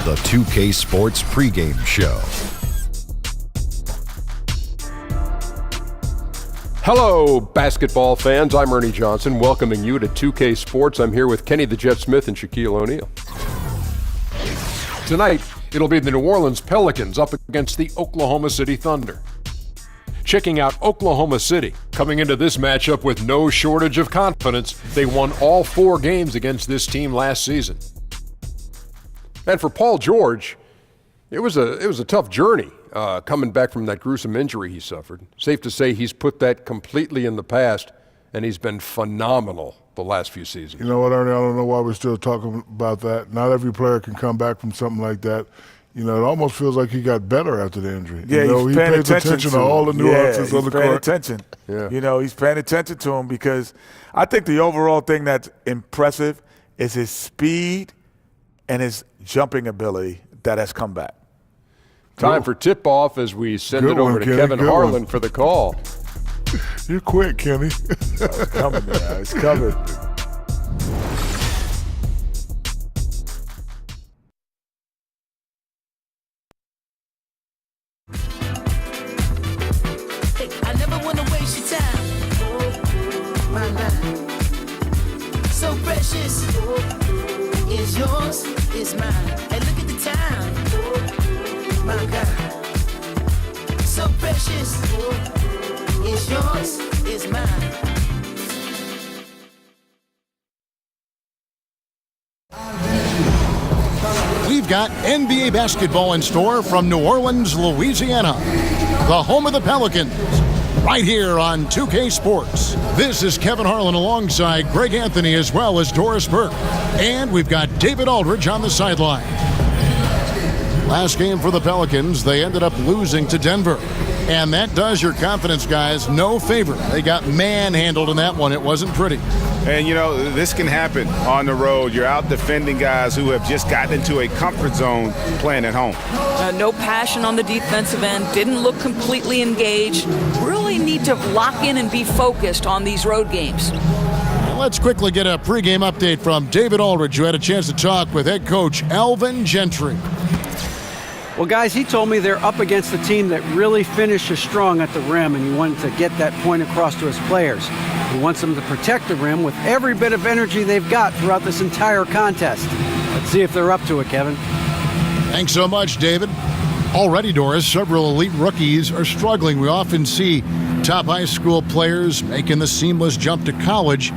the 2K Sports Pregame Show. Hello, basketball fans. I'm Ernie Johnson, welcoming you to 2K Sports. I'm here with Kenny the Jet Smith and Shaquille O'Neal. Tonight, it'll be the New Orleans Pelicans up against the Oklahoma City Thunder. Checking out Oklahoma City, coming into this matchup with no shortage of confidence. They won all 4 games against this team last season. And for Paul George, it was a tough journey coming back from that gruesome injury he suffered. Safe to say he's put that completely in the past, and he's been phenomenal the last few seasons. You know what, Ernie, I don't know why we're still talking about that. Not every player can come back from something like that. You know, it almost feels like he got better after the injury. Yeah, you know, he's he paying pays attention to all the nuances on the court. He's paying attention. Yeah. You know, he's paying attention to him because I think the overall thing that's impressive is his speed and his jumping ability that has come back. Time for tip-off as we send it over to Kenny. Kevin Harlan for the call. You're quick, Kenny. It's coming, man. It's coming. I never want to waste your time. My life, so precious. Is yours, is mine. Hey, look at the time. My God, so precious. Is yours, is mine. We've got NBA basketball in store from New Orleans, Louisiana, the home of the Pelicans, right here on 2K Sports. This is Kevin Harlan alongside Greg Anthony as well as Doris Burke. And we've got David Aldridge on the sideline. Last game for the Pelicans, they ended up losing to Denver. And that does your confidence guys no favor. They got manhandled in that one. It wasn't pretty. And, you know, this can happen on the road. You're out defending guys who have just gotten into a comfort zone playing at home. No passion on the defensive end. Didn't look completely engaged. Really need to lock in and be focused on these road games. Let's quickly get a pregame update from David Aldridge, who had a chance to talk with head coach Alvin Gentry. Well, guys, he told me they're up against a team that really finishes strong at the rim, and he wanted to get that point across to his players. He wants them to protect the rim with every bit of energy they've got throughout this entire contest. Let's see if they're up to it, Kevin. Thanks so much, David. Already, Doris, several elite rookies are struggling. We often see top high school players making the seamless jump to college.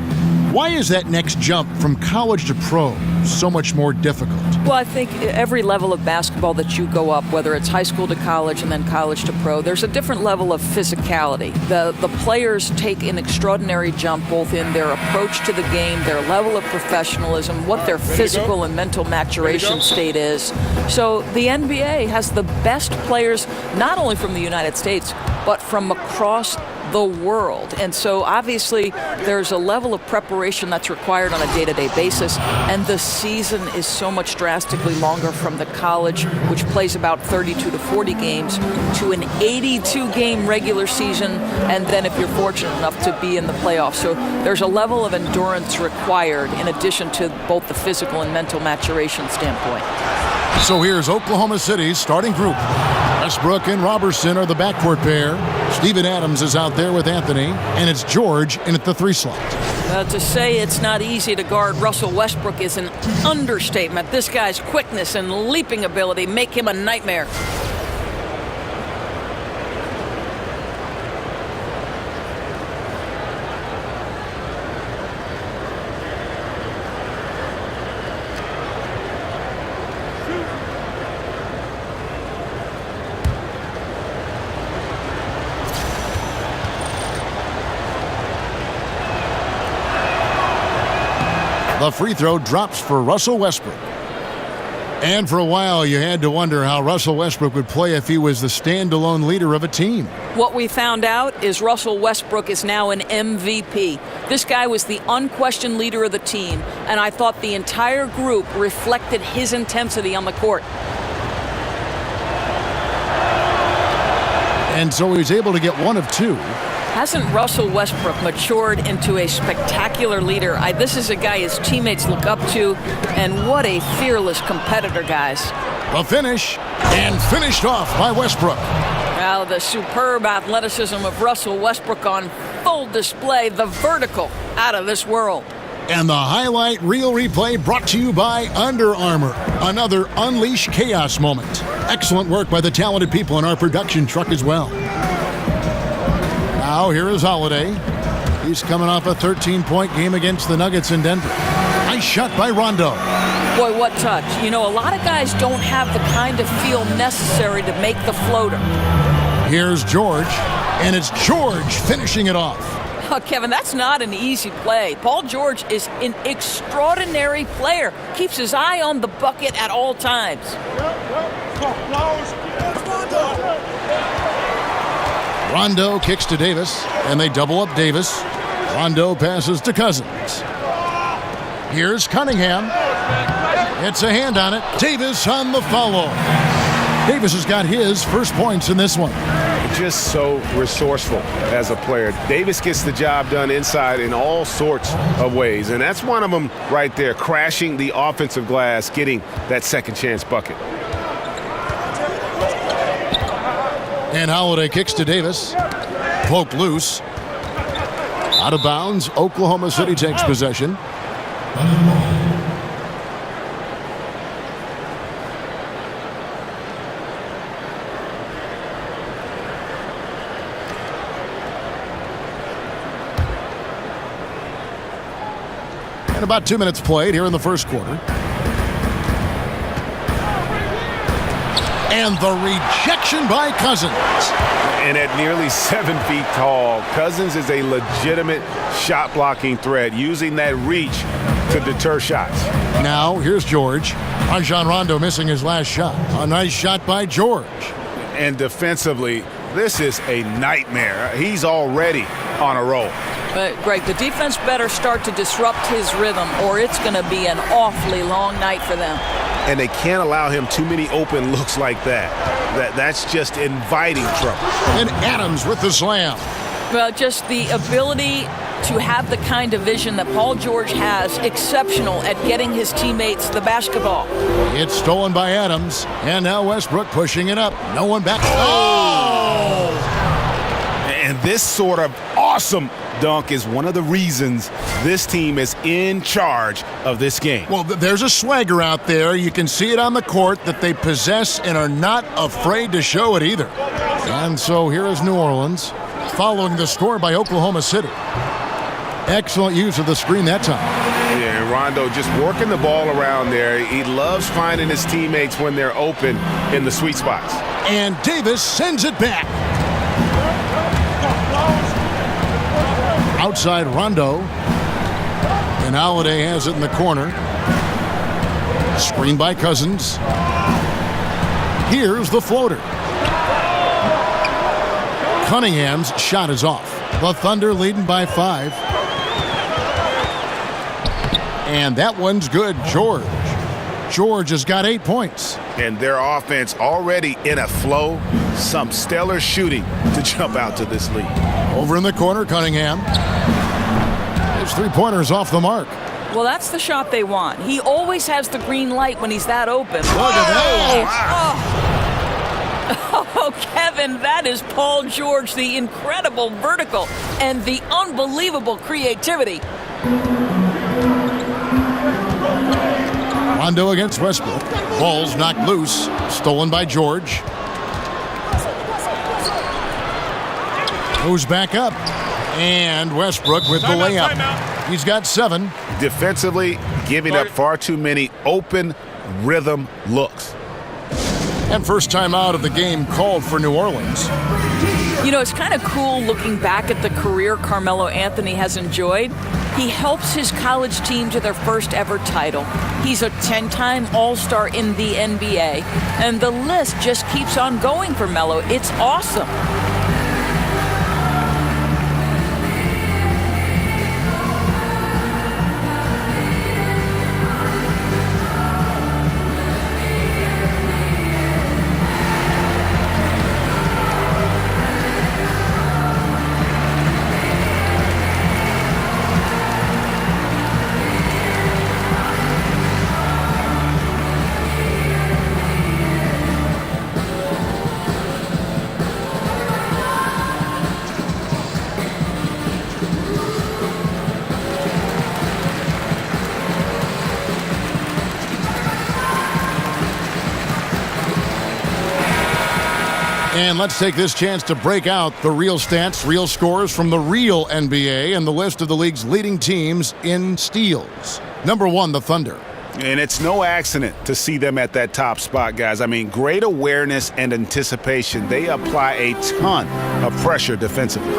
Why is that next jump from college to pro so much more difficult? Well, I think every level of basketball that you go up, whether it's high school to college and then college to pro, there's a different level of physicality. The players take an extraordinary jump both in their approach to the game, their level of professionalism, what their physical and mental maturation state is. So the NBA has the best players, not only from the United States, but from across the world. And so obviously there's a level of preparation that's required on a day-to-day basis, and the season is so much drastically longer from the college, which plays about 32 to 40 games, to an 82-game regular season, and then if you're fortunate enough to be in the playoffs. So there's a level of endurance required in addition to both the physical and mental maturation standpoint. So here's Oklahoma City's starting group. Westbrook and Robertson are the backcourt pair. Steven Adams is out there with Anthony, and it's George in at the 3 slot. To say it's not easy to guard Russell Westbrook is an understatement. This guy's quickness and leaping ability make him a nightmare. The free throw drops for Russell Westbrook. And for a while, you had to wonder how Russell Westbrook would play if he was the standalone leader of a team. What we found out is Russell Westbrook is now an MVP. This guy was the unquestioned leader of the team, and I thought the entire group reflected his intensity on the court. And so he was able to get 1 of 2. Hasn't Russell Westbrook matured into a spectacular leader? This is a guy his teammates look up to, and what a fearless competitor, guys. The finish, and finished off by Westbrook. Now the superb athleticism of Russell Westbrook on full display. The vertical out of this world. And the highlight reel replay brought to you by Under Armour. Another Unleash Chaos moment. Excellent work by the talented people in our production truck as well. Now here is Holiday. He's coming off a 13-point game against the Nuggets in Denver. Nice shot by Rondo. Boy, what touch. You know, a lot of guys don't have the kind of feel necessary to make the floater. Here's George, and it's George finishing it off. Oh, Kevin, that's not an easy play. Paul George is an extraordinary player. Keeps his eye on the bucket at all times. Rondo kicks to Davis, and they double up Davis. Rondo passes to Cousins. Here's Cunningham. It's a hand on it. Davis on the follow. Davis has got his first points in this one. Just so resourceful as a player. Davis gets the job done inside in all sorts of ways, and that's one of them right there, crashing the offensive glass, getting that second chance bucket. And Holiday kicks to Davis. Poked loose. Out of bounds. Oklahoma City takes possession. And about 2 minutes played here in the first quarter. And the rejection by Cousins. And at nearly 7 feet tall, Cousins is a legitimate shot-blocking threat, using that reach to deter shots. Now, here's George. Rajon Rondo missing his last shot. A nice shot by George. And defensively, this is a nightmare. He's already on a roll. But, Greg, the defense better start to disrupt his rhythm, or it's going to be an awfully long night for them. And they can't allow him too many open looks like that. That's just inviting trouble. And Adams with the slam. Well, just the ability to have the kind of vision that Paul George has, exceptional at getting his teammates the basketball. It's stolen by Adams, and now Westbrook pushing it up. No one back. Oh! And this sort of awesome dunk is one of the reasons this team is in charge of this game. Well, there's a swagger out there. You can see it on the court that they possess and are not afraid to show it either. And so here is New Orleans following the score by Oklahoma City. Excellent use of the screen that time. Yeah, and Rondo just working the ball around there. He loves finding his teammates when they're open in the sweet spots. And Davis sends it back. Outside Rondo. And Holiday has it in the corner. Screen by Cousins. Here's the floater. Cunningham's shot is off. The Thunder leading by 5. And that one's good. George has got 8 points. And their offense already in a flow. Some stellar shooting to jump out to this lead. Over in the corner, Cunningham. His three-pointer's off the mark. Well, that's the shot they want. He always has the green light when he's that open. Look at that. Oh, Kevin, that is Paul George, the incredible vertical and the unbelievable creativity. Rondo against Westbrook. Ball's knocked loose. Stolen by George. Goes back up. And Westbrook with the layup. He's got 7. Defensively, giving up far too many open rhythm looks. And first time out of the game called for New Orleans. You know, it's kind of cool looking back at the career Carmelo Anthony has enjoyed. He helps his college team to their first ever title. He's a 10-time All-Star in the NBA. And the list just keeps on going for Melo. It's awesome. And let's take this chance to break out the real stats, real scores from the real NBA and the list of the league's leading teams in steals. Number 1, the Thunder. And it's no accident to see them at that top spot, guys. I mean, great awareness and anticipation. They apply a ton of pressure defensively.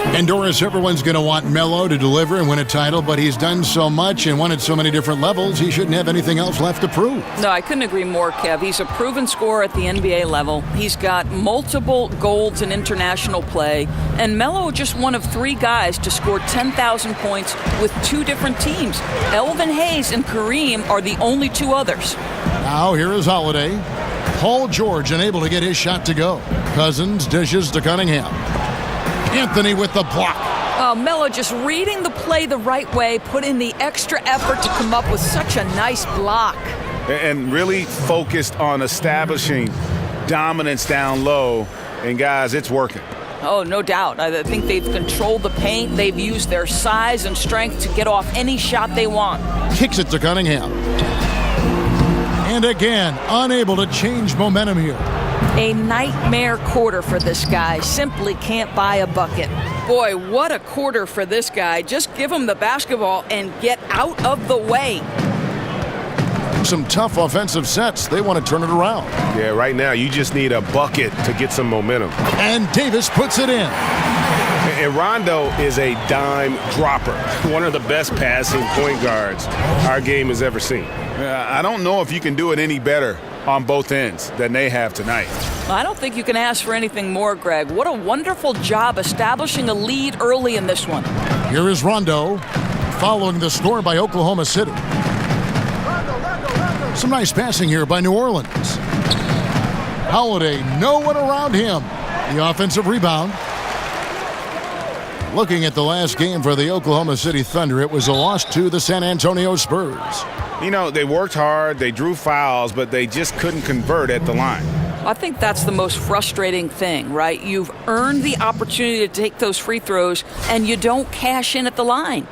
And Doris, everyone's going to want Melo to deliver and win a title, but he's done so much and won at so many different levels, he shouldn't have anything else left to prove. No, I couldn't agree more, Kev. He's a proven scorer at the NBA level. He's got multiple golds in international play. And Melo just one of 3 guys to score 10,000 points with 2 different teams. Elvin Hayes and Kareem are the only 2 others. Now here is Holiday. Paul George unable to get his shot to go. Cousins dishes to Cunningham. Anthony with the block. Oh, Melo just reading the play the right way, put in the extra effort to come up with such a nice block. And really focused on establishing dominance down low. And, guys, it's working. Oh, no doubt. I think they've controlled the paint. They've used their size and strength to get off any shot they want. Kicks it to Cunningham. And again, unable to change momentum here. A nightmare quarter for this guy. Simply can't buy a bucket. Boy, what a quarter for this guy. Just give him the basketball and get out of the way. Some tough offensive sets. They want to turn it around. Yeah, right now you just need a bucket to get some momentum. And Davis puts it in. And Rondo is a dime dropper. One of the best passing point guards our game has ever seen. I don't know if you can do it any better on both ends than they have tonight. I don't think you can ask for anything more, Greg. What a wonderful job establishing a lead early in this one. Here is Rondo, following the score by Oklahoma City. Some nice passing here by New Orleans. Holiday, no one around him. The offensive rebound. Looking at the last game for the Oklahoma City Thunder, it was a loss to the San Antonio Spurs. You know, they worked hard, they drew fouls, but they just couldn't convert at the line. I think that's the most frustrating thing, right? You've earned the opportunity to take those free throws, and you don't cash in at the line.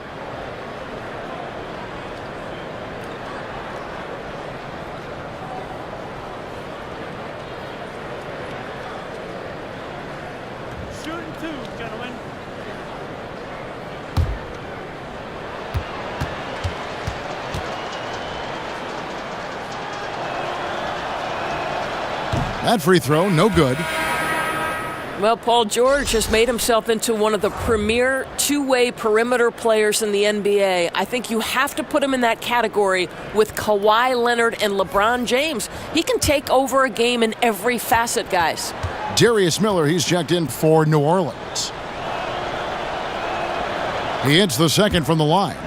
Shooting 2, gentlemen. That free throw, no good. Well, Paul George has made himself into one of the premier two-way perimeter players in the NBA. I think you have to put him in that category with Kawhi Leonard and LeBron James. He can take over a game in every facet, guys. Darius Miller, he's checked in for New Orleans. He hits the second from the line.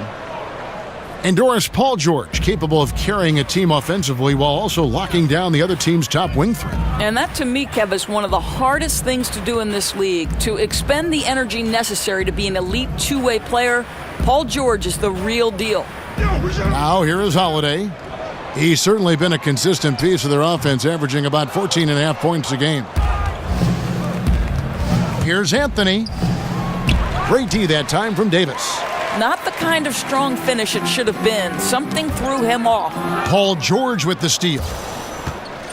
And Doris, Paul George, capable of carrying a team offensively while also locking down the other team's top wing threat. And that, to me, Kev, is one of the hardest things to do in this league. To expend the energy necessary to be an elite two-way player, Paul George is the real deal. Now here is Holiday. He's certainly been a consistent piece of their offense, averaging about 14.5 points a game. Here's Anthony. Great D that time from Davis. Not the kind of strong finish it should have been. Something threw him off. Paul George with the steal.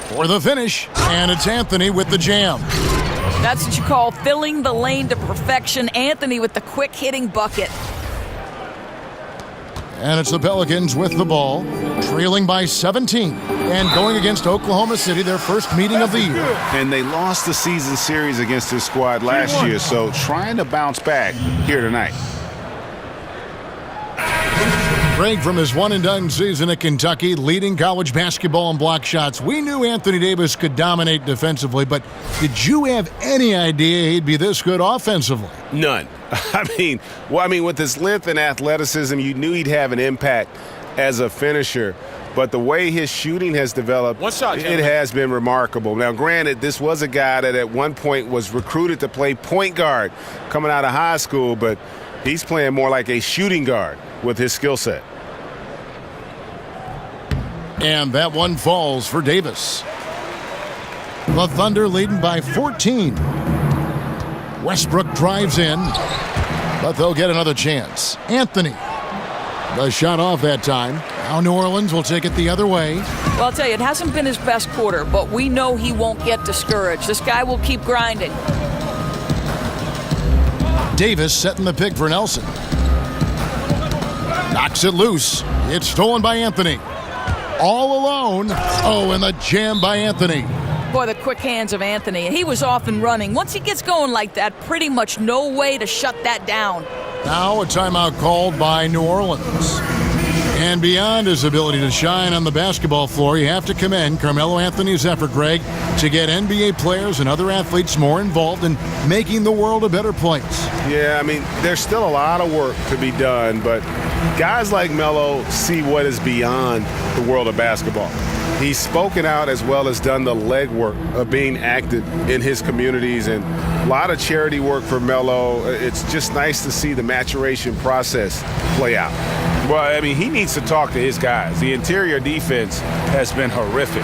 For the finish, and it's Anthony with the jam. That's what you call filling the lane to perfection. Anthony with the quick hitting bucket. And it's the Pelicans with the ball, trailing by 17. And going against Oklahoma City, their first meeting of the year. And they lost the season series against this squad last year, so trying to bounce back here tonight. Craig, from his one-and-done season at Kentucky, leading college basketball in block shots. We knew Anthony Davis could dominate defensively, but did you have any idea he'd be this good offensively? None. I mean, with his length and athleticism, you knew he'd have an impact as a finisher. But the way his shooting has developed, it has been remarkable. Now, granted, this was a guy that at one point was recruited to play point guard coming out of high school, but he's playing more like a shooting guard with his skill set. And that one falls for Davis. The Thunder leading by 14. Westbrook drives in, but they'll get another chance. Anthony. The shot off that time. Now New Orleans will take it the other way. Well, I'll tell you, it hasn't been his best quarter, but we know he won't get discouraged. This guy will keep grinding. Davis setting the pick for Nelson. Knocks it loose. It's stolen by Anthony. All alone. Oh, and the jam by Anthony. Boy, the quick hands of Anthony. He was off and running. Once he gets going like that, pretty much no way to shut that down. Now a timeout called by New Orleans. And beyond his ability to shine on the basketball floor, you have to commend Carmelo Anthony's effort, Greg, to get NBA players and other athletes more involved in making the world a better place. Yeah, I mean, there's still a lot of work to be done, but guys like Melo see what is beyond the world of basketball. He's spoken out as well as done the legwork of being active in his communities, and a lot of charity work for Melo. It's just nice to see the maturation process play out. Well, I mean, he needs to talk to his guys. The interior defense has been horrific.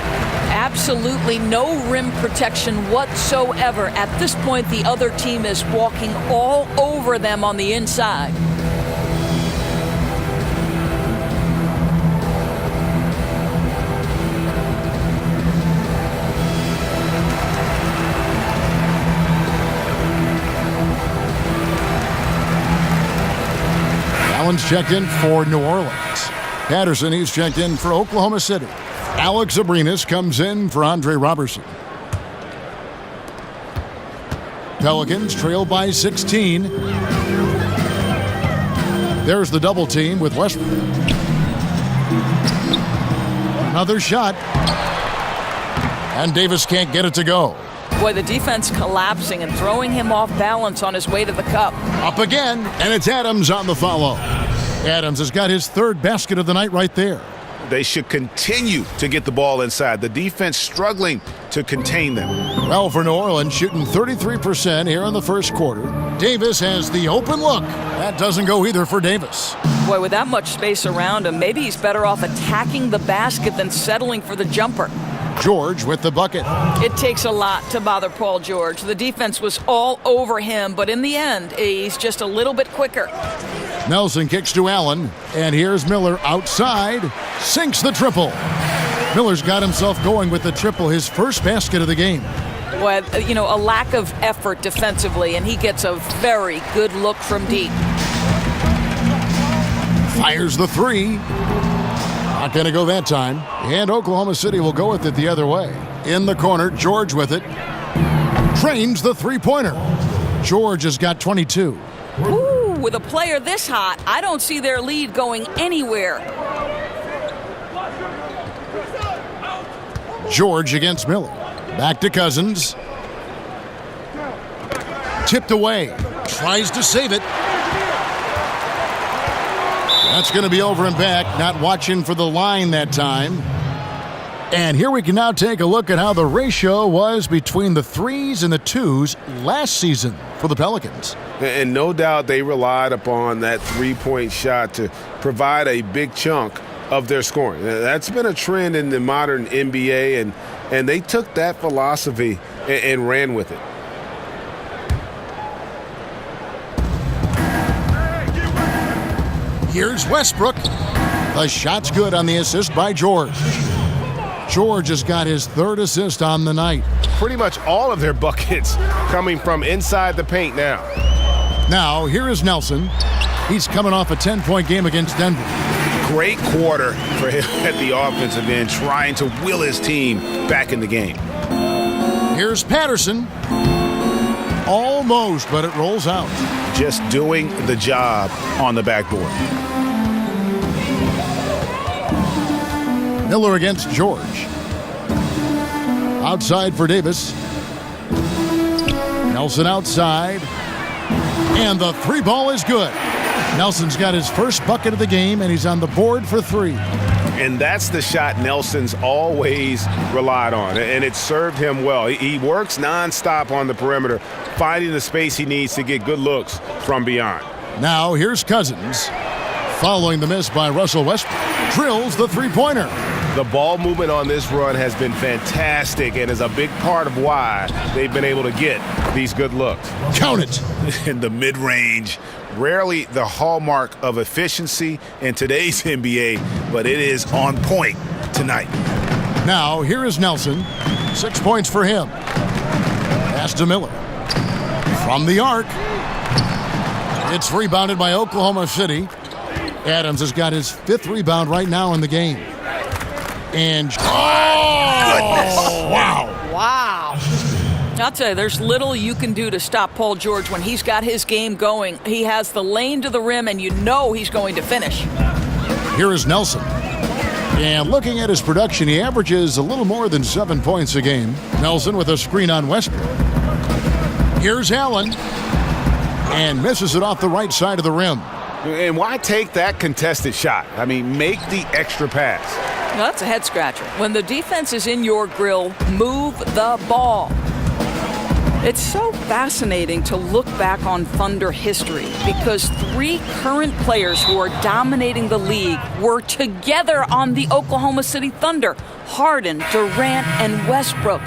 Absolutely no rim protection whatsoever. At this point, the other team is walking all over them on the inside. Allen's checked in for New Orleans. Patterson, he's checked in for Oklahoma City. Alex Abrinas comes in for Andre Robertson. Pelicans trail by 16. There's the double team with Westbrook. Another shot. And Davis can't get it to go. Boy, the defense collapsing and throwing him off balance on his way to the cup. Up again, and it's Adams on the follow. Adams has got his third basket of the night right there. They should continue to get the ball inside. The defense struggling to contain them. Well, for New Orleans, shooting 33% here in the first quarter. Davis has the open look. That doesn't go either for Davis. Boy, with that much space around him, maybe he's better off attacking the basket than settling for the jumper. George with the bucket. It takes a lot to bother Paul George. The defense was all over him, but in the end, he's just a little bit quicker. Nelson kicks to Allen, and here's Miller outside, sinks the triple. Miller's got himself going with the triple, his first basket of the game. Well, you know, a lack of effort defensively, and he gets a very good look from deep. Fires the three. Not going to go that time. And Oklahoma City will go with it the other way. In the corner, George with it. Trains the three-pointer. George has got 22. Ooh, with a player this hot, I don't see their lead going anywhere. George against Miller. Back to Cousins. Tipped away. Tries to save it. That's going to be over and back. Not watching for the line that time. And here we can now take a look at how the ratio was between the threes and the twos last season for the Pelicans. And no doubt they relied upon that three-point shot to provide a big chunk of their scoring. That's been a trend in the modern NBA, and they took that philosophy and ran with it. Here's Westbrook. The shot's good on the assist by George. George has got his third assist on the night. Pretty much all of their buckets coming from inside the paint now. Now, here is Nelson. He's coming off a 10-point game against Denver. Great quarter for him at the offensive end, trying to will his team back in the game. Here's Patterson. Almost, but it rolls out. Just doing the job on the backboard. Miller against George. Outside for Davis. Nelson outside. And the three ball is good. Nelson's got his first bucket of the game, and he's on the board for three. And that's the shot Nelson's always relied on, and it served him well. He works nonstop on the perimeter, finding the space he needs to get good looks from beyond. Now here's Cousins. Following the miss by Russell Westbrook. Drills the three-pointer. The ball movement on this run has been fantastic and is a big part of why they've been able to get these good looks. Count it. In the mid-range, rarely the hallmark of efficiency in today's NBA, but it is on point tonight. Now, here is Nelson. 6 points for him. Pass to Miller. From the arc. It's rebounded by Oklahoma City. Adams has got his 5th rebound right now in the game. And wow. I'll tell you, there's little you can do to stop Paul George when he's got his game going. He has the lane to the rim, and you know he's going to finish. Here is Nelson. And looking at his production, he averages a little more than 7 points a game. Nelson with a screen on Westbrook. Here's Allen. And misses it off the right side of the rim. And why take that contested shot? I mean, make the extra pass. Now, that's a head scratcher. When the defense is in your grill, move the ball. It's so fascinating to look back on Thunder history because 3 current players who are dominating the league were together on the Oklahoma City Thunder: Harden, Durant, and Westbrook.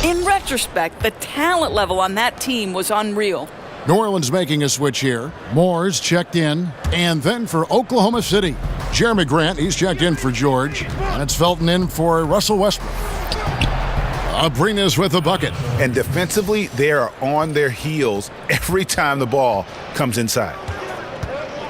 In retrospect, the talent level on that team was unreal. New Orleans making a switch here. Moore's checked in. And then for Oklahoma City, Jeremy Grant, he's checked in for George. And it's Felton in for Russell Westbrook. Abrinas with a bucket. And defensively, they are on their heels every time the ball comes inside.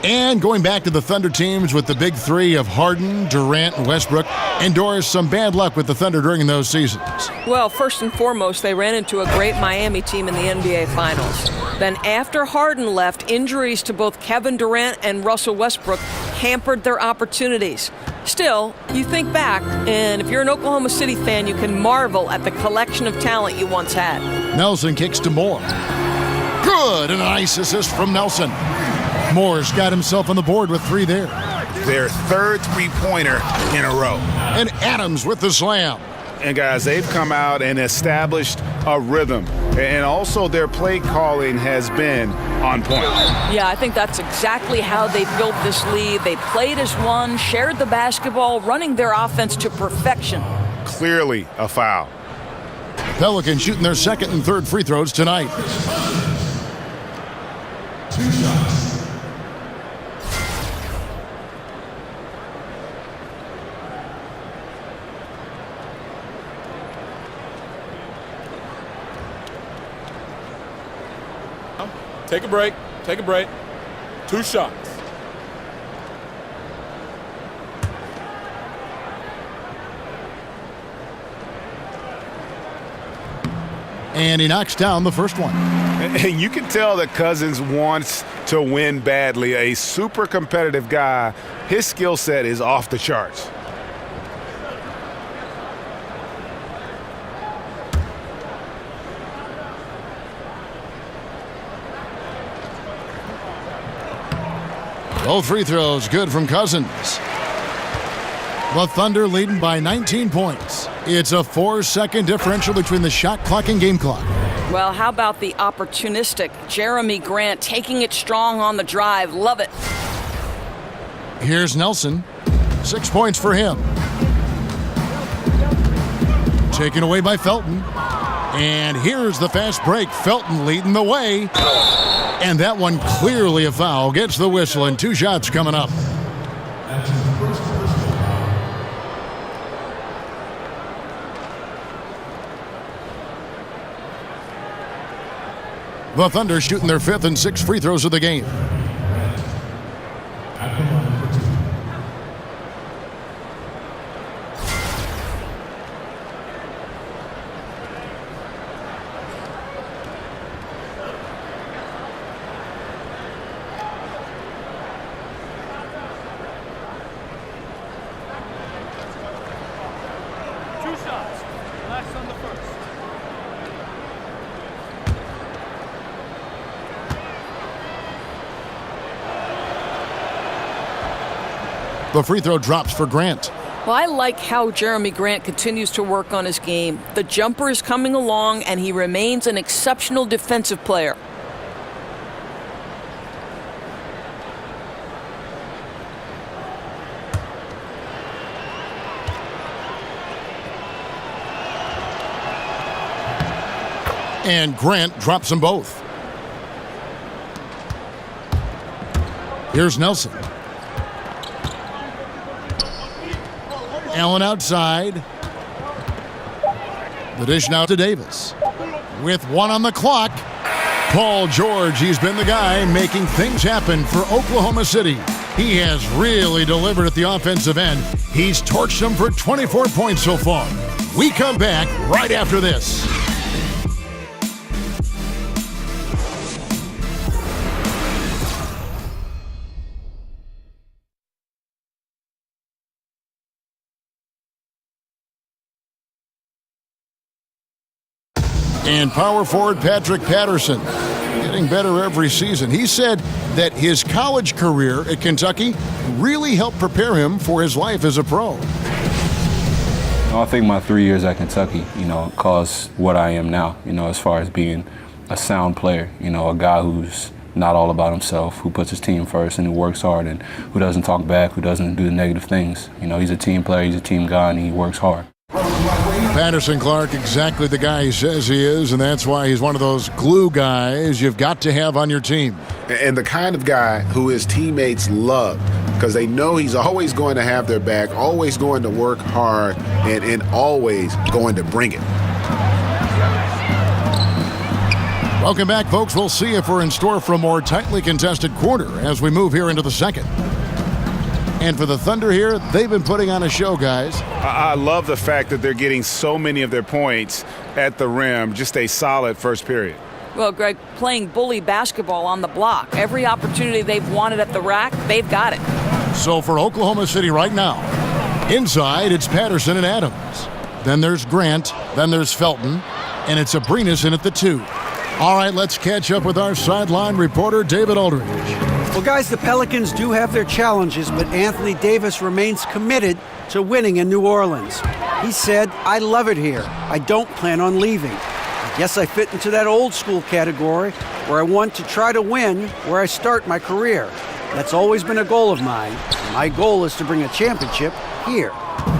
And going back to the Thunder teams with the big 3 of Harden, Durant, and Westbrook, endures some bad luck with the Thunder during those seasons. Well, first and foremost, they ran into a great Miami team in the NBA Finals. Then after Harden left, injuries to both Kevin Durant and Russell Westbrook hampered their opportunities. Still, you think back, and if you're an Oklahoma City fan, you can marvel at the collection of talent you once had. Nelson kicks to Moore. Good, and a nice assist from Nelson. Moore's got himself on the board with 3 there. Their 3rd three-pointer in a row. And Adams with the slam. And guys, they've come out and established a rhythm. And also their play calling has been on point. Yeah, I think that's exactly how they built this lead. They played as one, shared the basketball, running their offense to perfection. Clearly a foul. Pelicans shooting their 2nd and 3rd free throws tonight. 2 shots. Take a break. Take a break. 2 shots. And he knocks down the first one. And you can tell that Cousins wants to win badly. A super competitive guy. His skill set is off the charts. Both free throws good from Cousins. The Thunder leading by 19 points. It's a 4-second differential between the shot clock and game clock. Well, how about the opportunistic Jeremy Grant taking it strong on the drive? Love it. Here's Nelson. 6 points for him. Taken away by Felton. And here's the fast break. Felton leading the way. And that one clearly a foul. Gets the whistle and 2 shots coming up. The Thunder shooting their 5th and 6th free throws of the game. The free throw drops for Grant. Well, I like how Jeremy Grant continues to work on his game. The jumper is coming along, and he remains an exceptional defensive player. And Grant drops them both. Here's Nelson. Allen outside. The dish now to Davis. With 1 on the clock, Paul George, he's been the guy making things happen for Oklahoma City. He has really delivered at the offensive end. He's torched them for 24 points so far. We come back right after this. And power forward Patrick Patterson, getting better every season. He said that his college career at Kentucky really helped prepare him for his life as a pro. I think my 3 years at Kentucky, caused what I am now, as far as being a sound player, a guy who's not all about himself, who puts his team first and who works hard and who doesn't talk back, who doesn't do the negative things. He's a team player, he's a team guy, and he works hard. Patterson Clark, exactly the guy he says he is, and that's why he's one of those glue guys you've got to have on your team. And the kind of guy who his teammates love, because they know he's always going to have their back, always going to work hard, and always going to bring it. Welcome back, folks. We'll see if we're in store for a more tightly contested quarter as we move here into the second. And for the Thunder here, they've been putting on a show, guys. I love the fact that they're getting so many of their points at the rim. Just a solid first period. Well, Greg, playing bully basketball on the block. Every opportunity they've wanted at the rack, they've got it. So for Oklahoma City right now, inside it's Patterson and Adams. Then there's Grant. Then there's Felton. And it's Abrinas in at the 2. All right, let's catch up with our sideline reporter, David Aldridge. Well, guys, the Pelicans do have their challenges, but Anthony Davis remains committed to winning in New Orleans. He said, "I love it here. I don't plan on leaving. I guess I fit into that old school category where I want to try to win where I start my career. That's always been a goal of mine. My goal is to bring a championship here."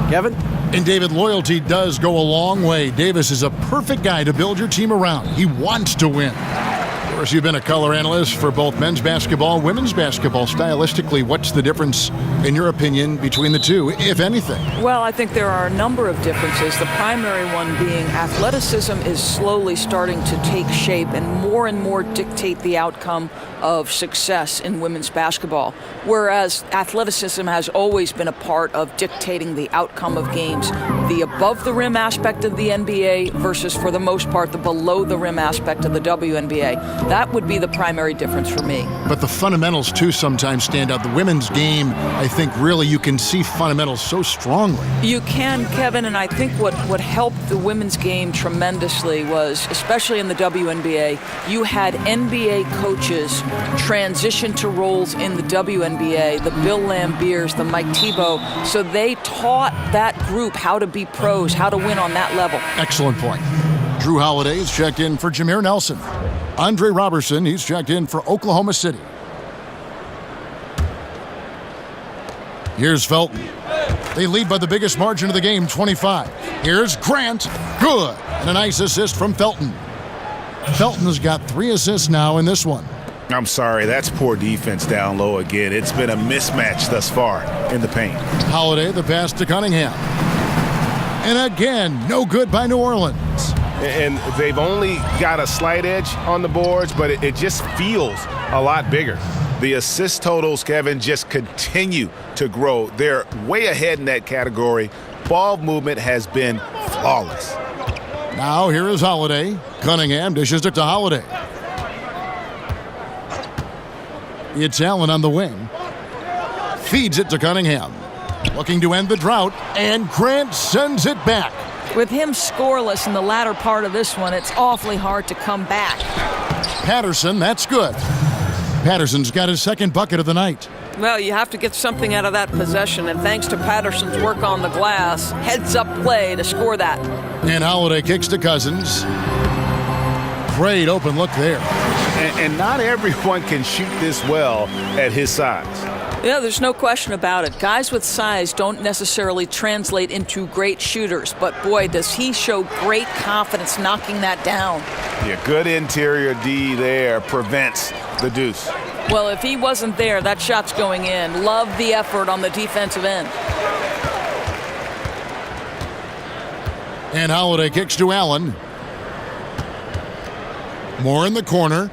Kevin? And David, loyalty does go a long way. Davis is a perfect guy to build your team around. He wants to win. Of course, you've been a color analyst for both men's basketball and women's basketball. Stylistically, what's the difference, in your opinion, between the two, if anything? Well, I think there are a number of differences. The primary one being athleticism is slowly starting to take shape and more dictate the outcome of success in women's basketball, whereas athleticism has always been a part of dictating the outcome of games. The above-the-rim aspect of the NBA versus, for the most part, the below-the-rim aspect of the WNBA. That would be the primary difference for me. But the fundamentals, too, sometimes stand out. The women's game, I think, really, you can see fundamentals so strongly. You can, Kevin, and I think what helped the women's game tremendously was, especially in the WNBA, you had NBA coaches transition to roles in the WNBA, the Bill Lambiers, the Mike Thibault, so they taught that group how to be pros, how to win on that level. Excellent point. Drew Holiday is checked in for Jameer Nelson. Andre Robertson, he's checked in for Oklahoma City. Here's Felton. They lead by the biggest margin of the game, 25. Here's Grant. Good. And a nice assist from Felton. Felton has got 3 assists now in this one. I'm sorry, that's poor defense down low again. It's been a mismatch thus far in the paint. Holiday, the pass to Cunningham. And again, no good by New Orleans. And they've only got a slight edge on the boards, but it just feels a lot bigger. The assist totals, Kevin, just continue to grow. They're way ahead in that category. Ball movement has been flawless. Now here is Holiday. Cunningham dishes it to Holiday. It's Allen on the wing. Feeds it to Cunningham. Looking to end the drought, and Grant sends it back. With him scoreless in the latter part of this one, it's awfully hard to come back. Patterson, that's good. Patterson's got his second bucket of the night. Well, you have to get something out of that possession, and thanks to Patterson's work on the glass, heads-up play to score that. And Holiday kicks to Cousins. Great open look there. And not everyone can shoot this well at his size. Yeah, there's no question about it. Guys with size don't necessarily translate into great shooters, but boy, does he show great confidence knocking that down. Yeah, good interior D there prevents the deuce. Well, if he wasn't there, that shot's going in. Love the effort on the defensive end. And Holiday kicks to Allen. Moore in the corner.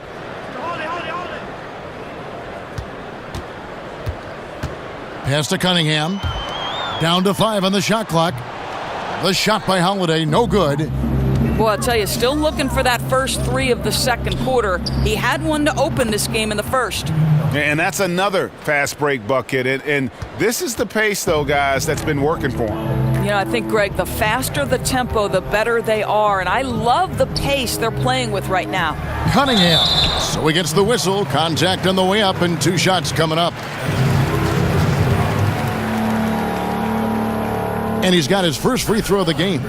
Pass to Cunningham. Down to 5 on the shot clock. The shot by Holiday, no good. Well, I'll tell you, still looking for that first 3 of the second quarter. He had one to open this game in the first. And that's another fast break bucket. And this is the pace, though, guys, that's been working for him. You know, I think, Greg, the faster the tempo, the better they are. And I love the pace they're playing with right now. Cunningham. So he gets the whistle. Contact on the way up and 2 shots coming up. And he's got his first free throw of the game.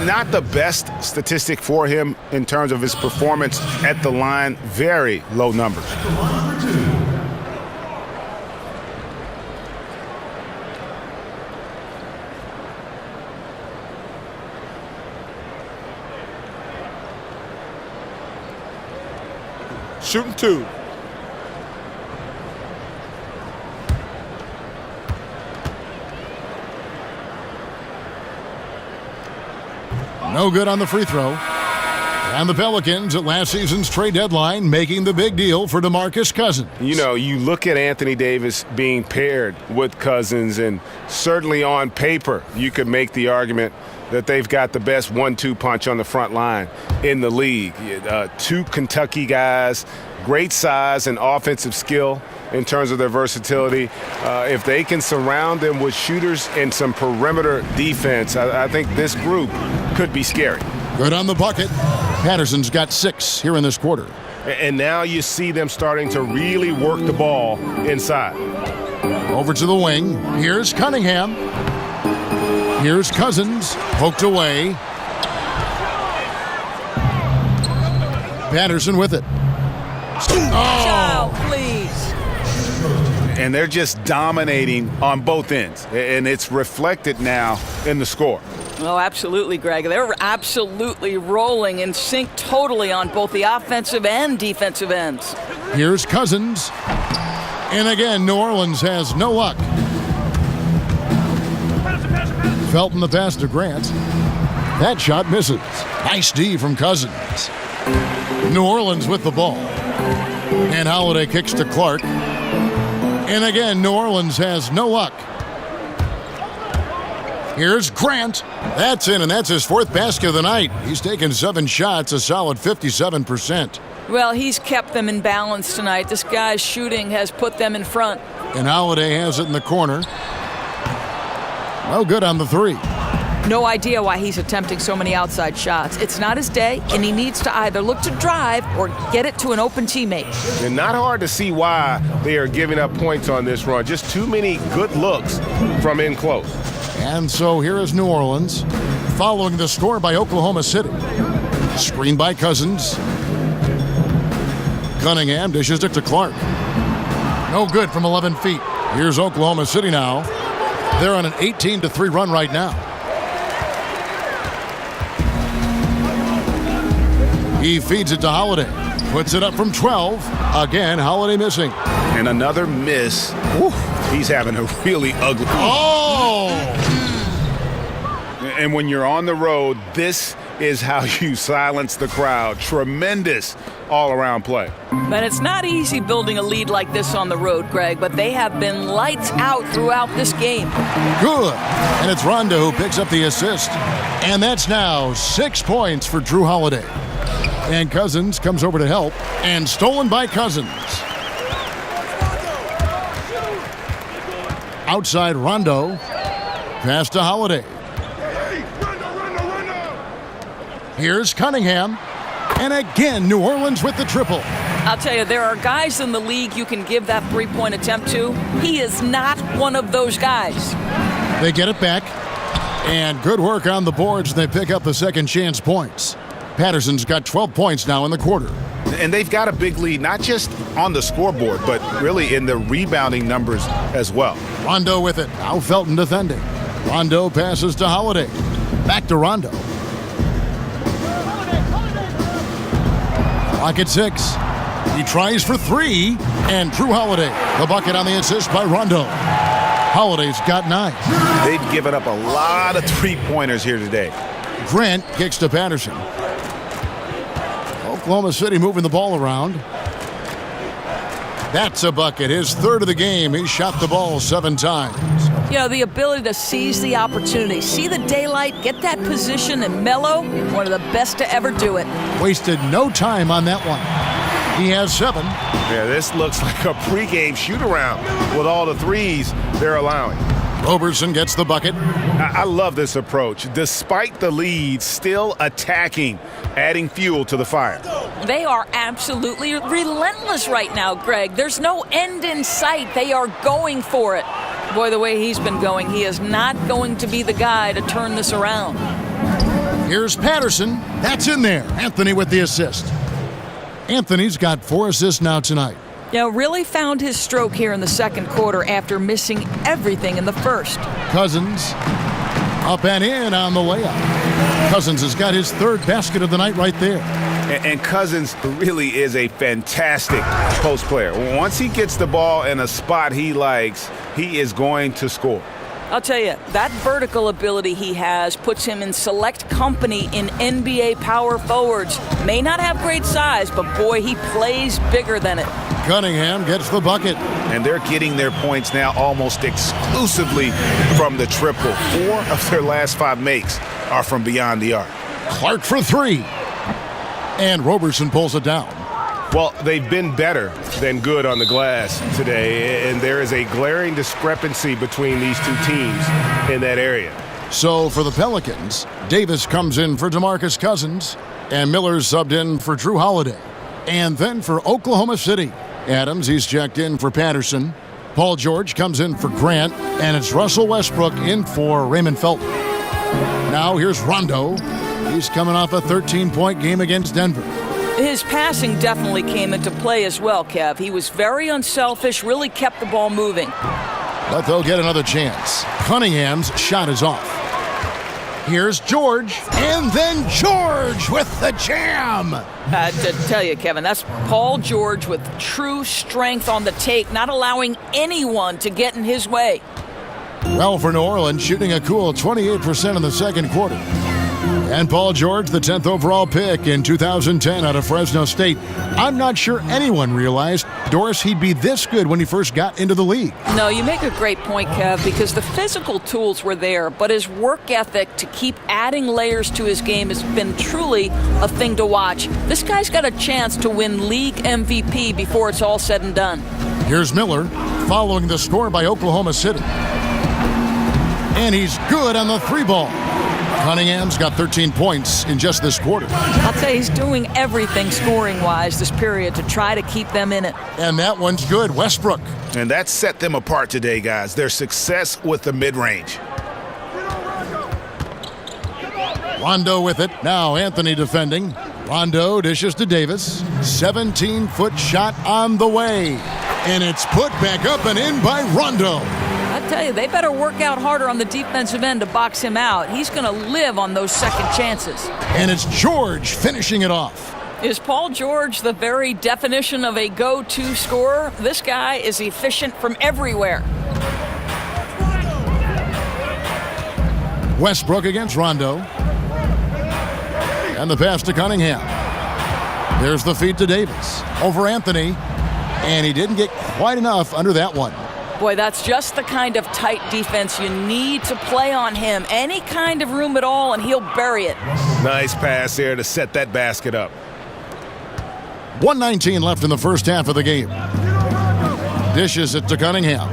Not the best statistic for him in terms of his performance at the line. Very low numbers. Shooting 2. No good on the free throw. And the Pelicans at last season's trade deadline making the big deal for DeMarcus Cousins. You know, you look at Anthony Davis being paired with Cousins, and certainly on paper you could make the argument that they've got the best 1-2 punch on the front line in the league. 2 Kentucky guys, great size and offensive skill in terms of their versatility. If they can surround them with shooters and some perimeter defense, I think this group could be scary. Good on the bucket. Patterson's got 6 here in this quarter. And now you see them starting to really work the ball inside. Over to the wing. Here's Cunningham. Here's Cousins. Poked away. Patterson with it. Oh, please. And they're just dominating on both ends. And it's reflected now in the score. Oh, absolutely, Greg. They're absolutely rolling in sync totally on both the offensive and defensive ends. Here's Cousins. And again, New Orleans has no luck. Felton the pass to Grant. That shot misses. Nice D from Cousins. New Orleans with the ball. And Holiday kicks to Clark. And again, New Orleans has no luck. Here's Grant. That's in, and that's his 4th basket of the night. He's taken 7 shots, a solid 57%. Well, he's kept them in balance tonight. This guy's shooting has put them in front. And Holiday has it in the corner. No good on the 3. No idea why he's attempting so many outside shots. It's not his day, and he needs to either look to drive or get it to an open teammate. And not hard to see why they are giving up points on this run. Just too many good looks from in close. And so here is New Orleans, following the score by Oklahoma City. Screen by Cousins. Cunningham dishes it to Clark. No good from 11 feet. Here's Oklahoma City now. They're on an 18-3 run right now. He feeds it to Holiday. Puts it up from 12. Again, Holiday missing. And another miss. Woo, he's having a really ugly. Oh! And when you're on the road, this is how you silence the crowd. Tremendous all-around play. But it's not easy building a lead like this on the road, Greg, but they have been lights out throughout this game. Good. And it's Rondo who picks up the assist. And that's now 6 points for Drew Holiday. And Cousins comes over to help. And stolen by Cousins. Outside Rondo. Pass to Holiday. Here's Cunningham. And again, New Orleans with the triple. I'll tell you, there are guys in the league you can give that 3-point attempt to. He is not one of those guys. They get it back. And good work on the boards. They pick up the second chance points. Patterson's got 12 points now in the quarter. And they've got a big lead, not just on the scoreboard, but really in the rebounding numbers as well. Rondo with it. Now Felton defending. Rondo passes to Holiday. Back to Rondo. Clock at 6. He tries for 3. And Drew Holiday, the bucket on the assist by Rondo. Holiday's got 9. They've given up a lot of three-pointers here today. Grant kicks to Patterson. Oklahoma City moving the ball around. That's a bucket. His third of the game. He shot the ball 7 times. You know, the ability to seize the opportunity, see the daylight, get that position, and mellow, one of the best to ever do it. Wasted no time on that one. He has 7. Yeah, this looks like a pregame shoot-around with all the threes they're allowing. Roberson gets the bucket. I love this approach. Despite the lead, still attacking, adding fuel to the fire. They are absolutely relentless right now, Greg. There's no end in sight. They are going for it. Boy, the way he's been going, he is not going to be the guy to turn this around. Here's Patterson. That's in there. Anthony with the assist. Anthony's got 4 assists now tonight. You know, really found his stroke here in the second quarter after missing everything in the first. Cousins up and in on the layup. Cousins has got his 3rd basket of the night right there. And Cousins really is a fantastic post player. Once he gets the ball in a spot he likes, he is going to score. I'll tell you, that vertical ability he has puts him in select company in NBA power forwards. May not have great size, but boy, he plays bigger than it. Cunningham gets the bucket. And they're getting their points now almost exclusively from the triple. 4 of their last 5 makes are from beyond the arc. Clark for 3. And Roberson pulls it down. Well, they've been better than good on the glass today, and there is a glaring discrepancy between these two teams in that area. So for the Pelicans, Davis comes in for DeMarcus Cousins, and Miller's subbed in for Drew Holiday. And then for Oklahoma City, Adams, he's checked in for Patterson. Paul George comes in for Grant, and it's Russell Westbrook in for Raymond Felton. Now here's Rondo. He's coming off a 13-point game against Denver. His passing definitely came into play as well, Kev. He was very unselfish, really kept the ball moving. But they'll get another chance. Cunningham's shot is off. Here's George, and then George with the jam. To tell you, Kevin, that's Paul George with true strength on the take, not allowing anyone to get in his way. Well, for New Orleans, shooting a cool 28% in the second quarter. And Paul George, the 10th overall pick in 2010 out of Fresno State. I'm not sure anyone realized, Doris, he'd be this good when he first got into the league. No, you make a great point, Kev, because the physical tools were there, but his work ethic to keep adding layers to his game has been truly a thing to watch. This guy's got a chance to win league MVP before it's all said and done. Here's Miller, following the score by Oklahoma City. And he's good on the 3-ball. Cunningham's got 13 points in just this quarter. I'll tell you, he's doing everything scoring-wise this period to try to keep them in it. And that one's good. Westbrook. And that set them apart today, guys. Their success with the mid-range. Rondo with it. Now Anthony defending. Rondo dishes to Davis. 17-foot shot on the way. And it's put back up and in by Rondo. I tell you, they better work out harder on the defensive end to box him out. He's going to live on those second chances. And it's George finishing it off. Is Paul George the very definition of a go-to scorer? This guy is efficient from everywhere. Westbrook against Rondo. And the pass to Cunningham. There's the feed to Davis. Over Anthony. And he didn't get quite enough under that one. Boy, that's just the kind of tight defense you need to play on him. Any kind of room at all, and he'll bury it. Nice pass there to set that basket up. 1:19 left in the first half of the game. Dishes it to Cunningham.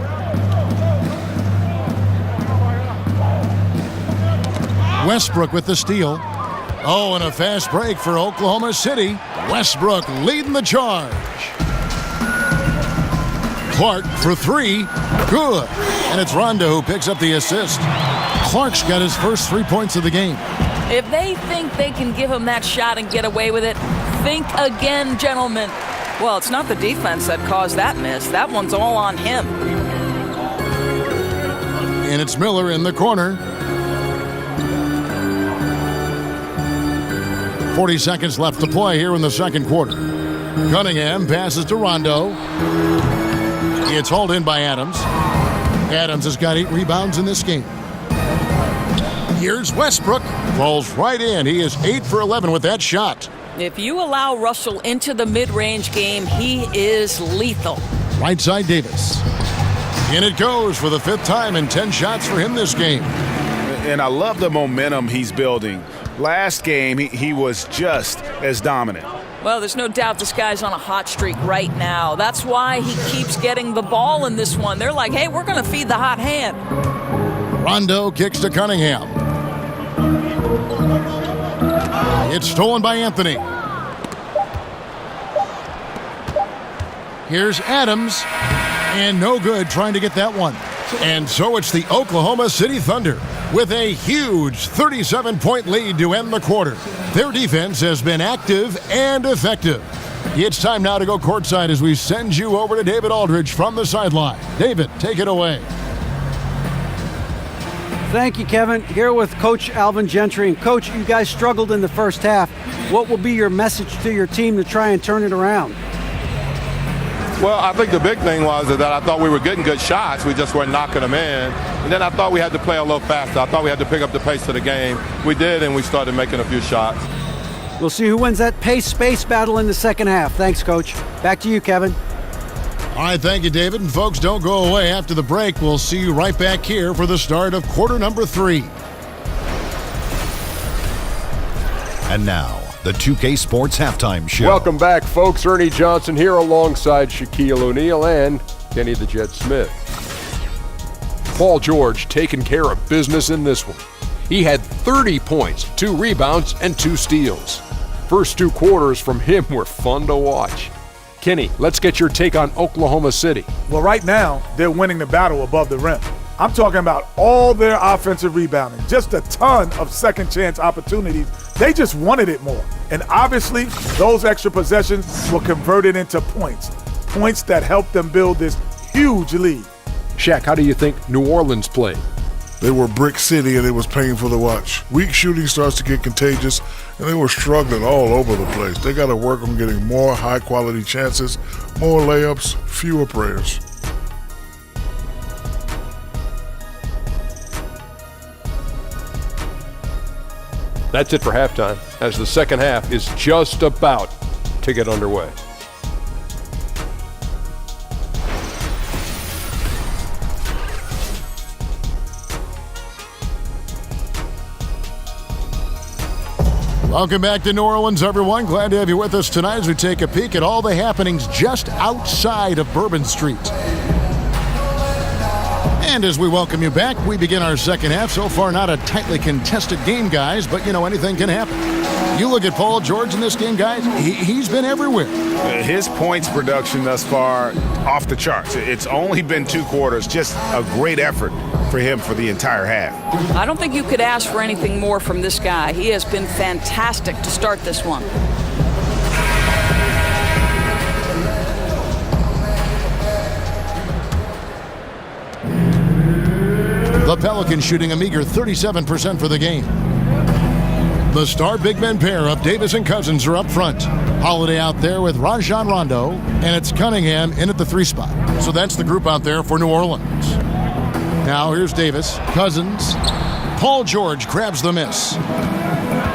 Westbrook with the steal. Oh, and a fast break for Oklahoma City. Westbrook leading the charge. Clark for 3. Good. And it's Rondo who picks up the assist. Clark's got his first 3 points of the game. If they think they can give him that shot and get away with it, think again, gentlemen. Well, it's not the defense that caused that miss. That one's all on him. And it's Miller in the corner. 40 seconds left to play here in the second quarter. Cunningham passes to Rondo. It's hauled in by Adams. Adams has got 8 rebounds in this game. Here's Westbrook. Falls right in. He is 8 for 11 with that shot. If you allow Russell into the mid-range game, he is lethal. Right side Davis. In it goes for the 5th time and 10 shots for him this game. And I love the momentum he's building. Last game, he was just as dominant. Well, there's no doubt this guy's on a hot streak right now. That's why he keeps getting the ball in this one. They're like, hey, we're going to feed the hot hand. Rondo kicks to Cunningham. It's stolen by Anthony. Here's Adams. And no good trying to get that one. And so it's the Oklahoma City Thunder with a huge 37-point lead to end the quarter. Their defense has been active and effective. It's time now to go courtside as we send you over to David Aldridge from the sideline. David, take it away. Thank you, Kevin. Here with Coach Alvin Gentry. And Coach, you guys struggled in the first half. What will be your message to your team to try and turn it around? Well, I think the big thing was that I thought we were getting good shots. We just weren't knocking them in. And then I thought we had to play a little faster. I thought we had to pick up the pace of the game. We did, and we started making a few shots. We'll see who wins that pace-space battle in the second half. Thanks, Coach. Back to you, Kevin. All right, thank you, David. And folks, don't go away. After the break, we'll see you right back here for the start of quarter number 3. And now, the 2K Sports Halftime Show. Welcome back, folks. Ernie Johnson here alongside Shaquille O'Neal and Kenny the Jet Smith. Paul George taking care of business in this one. He had 30 points, 2 rebounds, and 2 steals. First 2 quarters from him were fun to watch. Kenny, let's get your take on Oklahoma City. Well, right now, they're winning the battle above the rim. I'm talking about all their offensive rebounding, just a ton of second chance opportunities. They just wanted it more. And obviously, those extra possessions were converted into points that helped them build this huge lead. Shaq, how do you think New Orleans played? They were brick city, and it was painful to watch. Weak shooting starts to get contagious, and they were struggling all over the place. They got to work on getting more high-quality chances, more layups, fewer prayers. That's it for halftime, as the second half is just about to get underway. Welcome back to New Orleans, everyone. Glad to have you with us tonight as we take a peek at all the happenings just outside of Bourbon Street. And as we welcome you back, we begin our second half. So far, not a tightly contested game, guys, but, you know, anything can happen. You look at Paul George in this game, guys, he's been everywhere. His points production thus far, off the charts. It's only been 2 quarters, just a great effort for him for the entire half. I don't think you could ask for anything more from this guy. He has been fantastic to start this one. The Pelicans shooting a meager 37% for the game. The star big men pair of Davis and Cousins are up front. Holiday out there with Rajon Rondo, and it's Cunningham in at the 3 spot. So that's the group out there for New Orleans. Now here's Davis, Cousins. Paul George grabs the miss.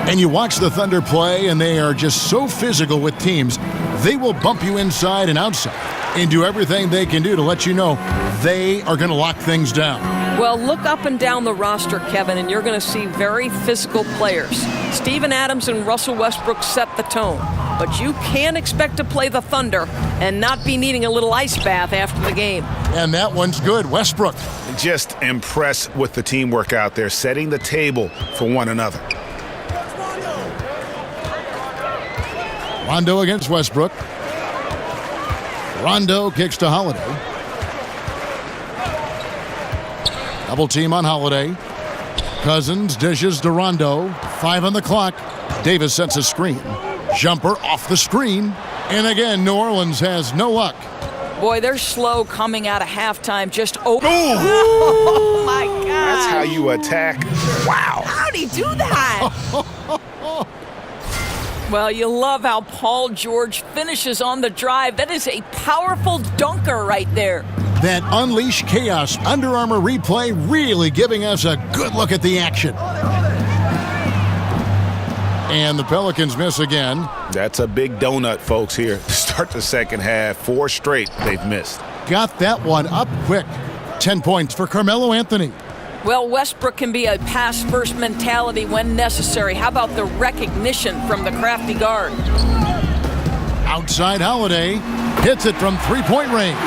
And you watch the Thunder play, and they are just so physical with teams. They will bump you inside and outside and do everything they can do to let you know they are going to lock things down. Well, look up and down the roster, Kevin, and you're going to see very physical players. Steven Adams and Russell Westbrook set the tone. But you can't expect to play the Thunder and not be needing a little ice bath after the game. And that one's good. Westbrook. Just impressed with the teamwork out there, setting the table for one another. Rondo against Westbrook. Rondo kicks to Holiday. Double team on Holiday. Cousins dishes to Rondo. 5 on the clock. Davis sets a screen. Jumper off the screen. And again, New Orleans has no luck. Boy, they're slow coming out of halftime. Just open. Oh, my God. That's how you attack. Wow. How'd he do that? Well, you love how Paul George finishes on the drive. That is a powerful dunker right there. That Unleash Chaos Under Armour replay really giving us a good look at the action. And the Pelicans miss again. That's a big donut, folks, here. Start the second half. 4 straight they've missed. Got that one up quick. 10 points for Carmelo Anthony. Well, Westbrook can be a pass-first mentality when necessary. How about the recognition from the crafty guard? Outside Holiday hits it from three-point range.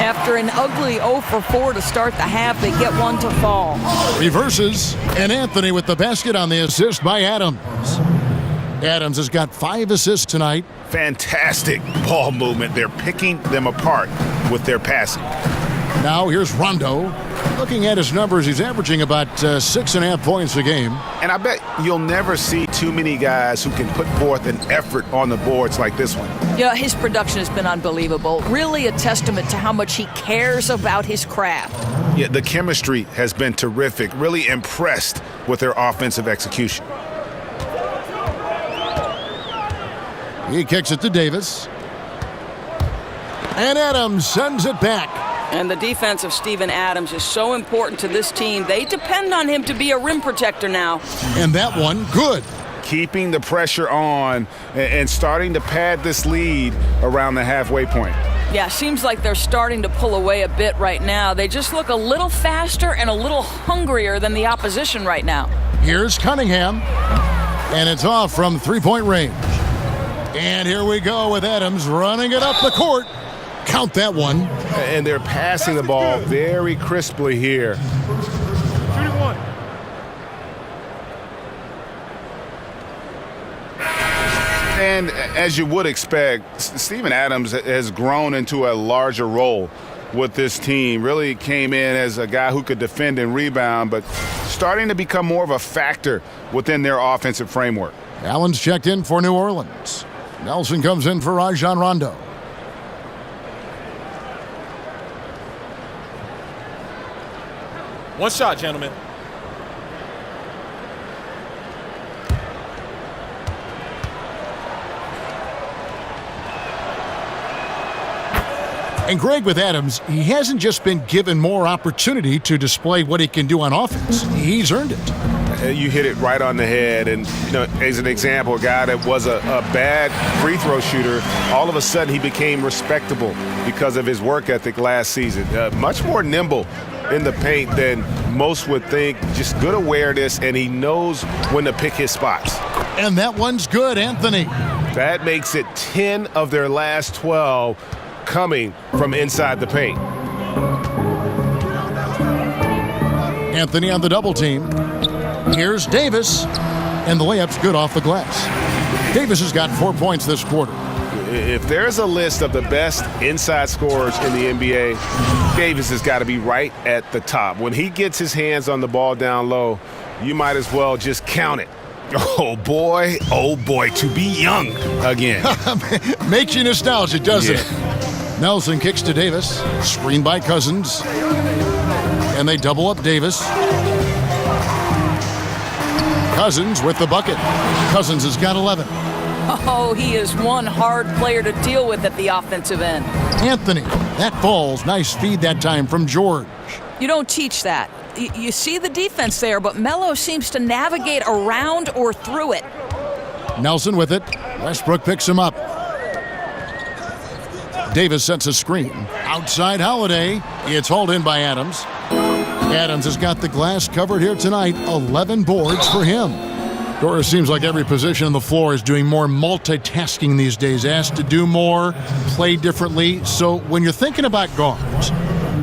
After an ugly 0 for 4 to start the half, they get one to fall. Reverses, and Anthony with the basket on the assist by Adams. Adams has got 5 assists tonight. Fantastic ball movement. They're picking them apart with their passing. Now here's Rondo. Looking at his numbers, he's averaging about 6.5 points a game. And I bet you'll never see too many guys who can put forth an effort on the boards like this one. Yeah, his production has been unbelievable. Really a testament to how much he cares about his craft. Yeah, the chemistry has been terrific. Really impressed with their offensive execution. He kicks it to Davis. And Adams sends it back. And the defense of Steven Adams is so important to this team. They depend on him to be a rim protector now. And that one, good. Keeping the pressure on and starting to pad this lead around the halfway point. Yeah, seems like they're starting to pull away a bit right now. They just look a little faster and a little hungrier than the opposition right now. Here's Cunningham. And it's off from three-point range. And here we go with Adams running it up the court. Count that one. And they're passing the ball very crisply here. And as you would expect, Steven Adams has grown into a larger role with this team. Really came in as a guy who could defend and rebound, but starting to become more of a factor within their offensive framework. Allen's checked in for New Orleans. Nelson comes in for Rajon Rondo. One shot, gentlemen. And Greg, with Adams, he hasn't just been given more opportunity to display what he can do on offense. He's earned it. You hit it right on the head. And, you know, as an example, a guy that was a bad free throw shooter, all of a sudden he became respectable because of his work ethic last season. Much more nimble in the paint than most would think. Just good awareness, and he knows when to pick his spots. And that one's good, Anthony. That makes it 10 of their last 12 coming from inside the paint. Anthony on the double team. Here's Davis, and the layup's good off the glass. Davis has got 4 points this quarter. If there's a list of the best inside scorers in the NBA, Davis has got to be right at the top. When he gets his hands on the ball down low, you might as well just count it. Oh boy, to be young again. Makes you nostalgic, doesn't it? Nelson kicks to Davis, screened by Cousins, and they double up Davis. Cousins with the bucket. Cousins has got 11. Oh, he is one hard player to deal with at the offensive end. Anthony, that falls. Nice feed that time from George. You don't teach that. You see the defense there, but Melo seems to navigate around or through it. Nelson with it. Westbrook picks him up. Davis sets a screen. Outside Holiday. It's hauled in by Adams. Adams has got the glass covered here tonight. 11 boards for him. Doris, seems like every position on the floor is doing more multitasking these days. Asked to do more, play differently. So when you're thinking about guards,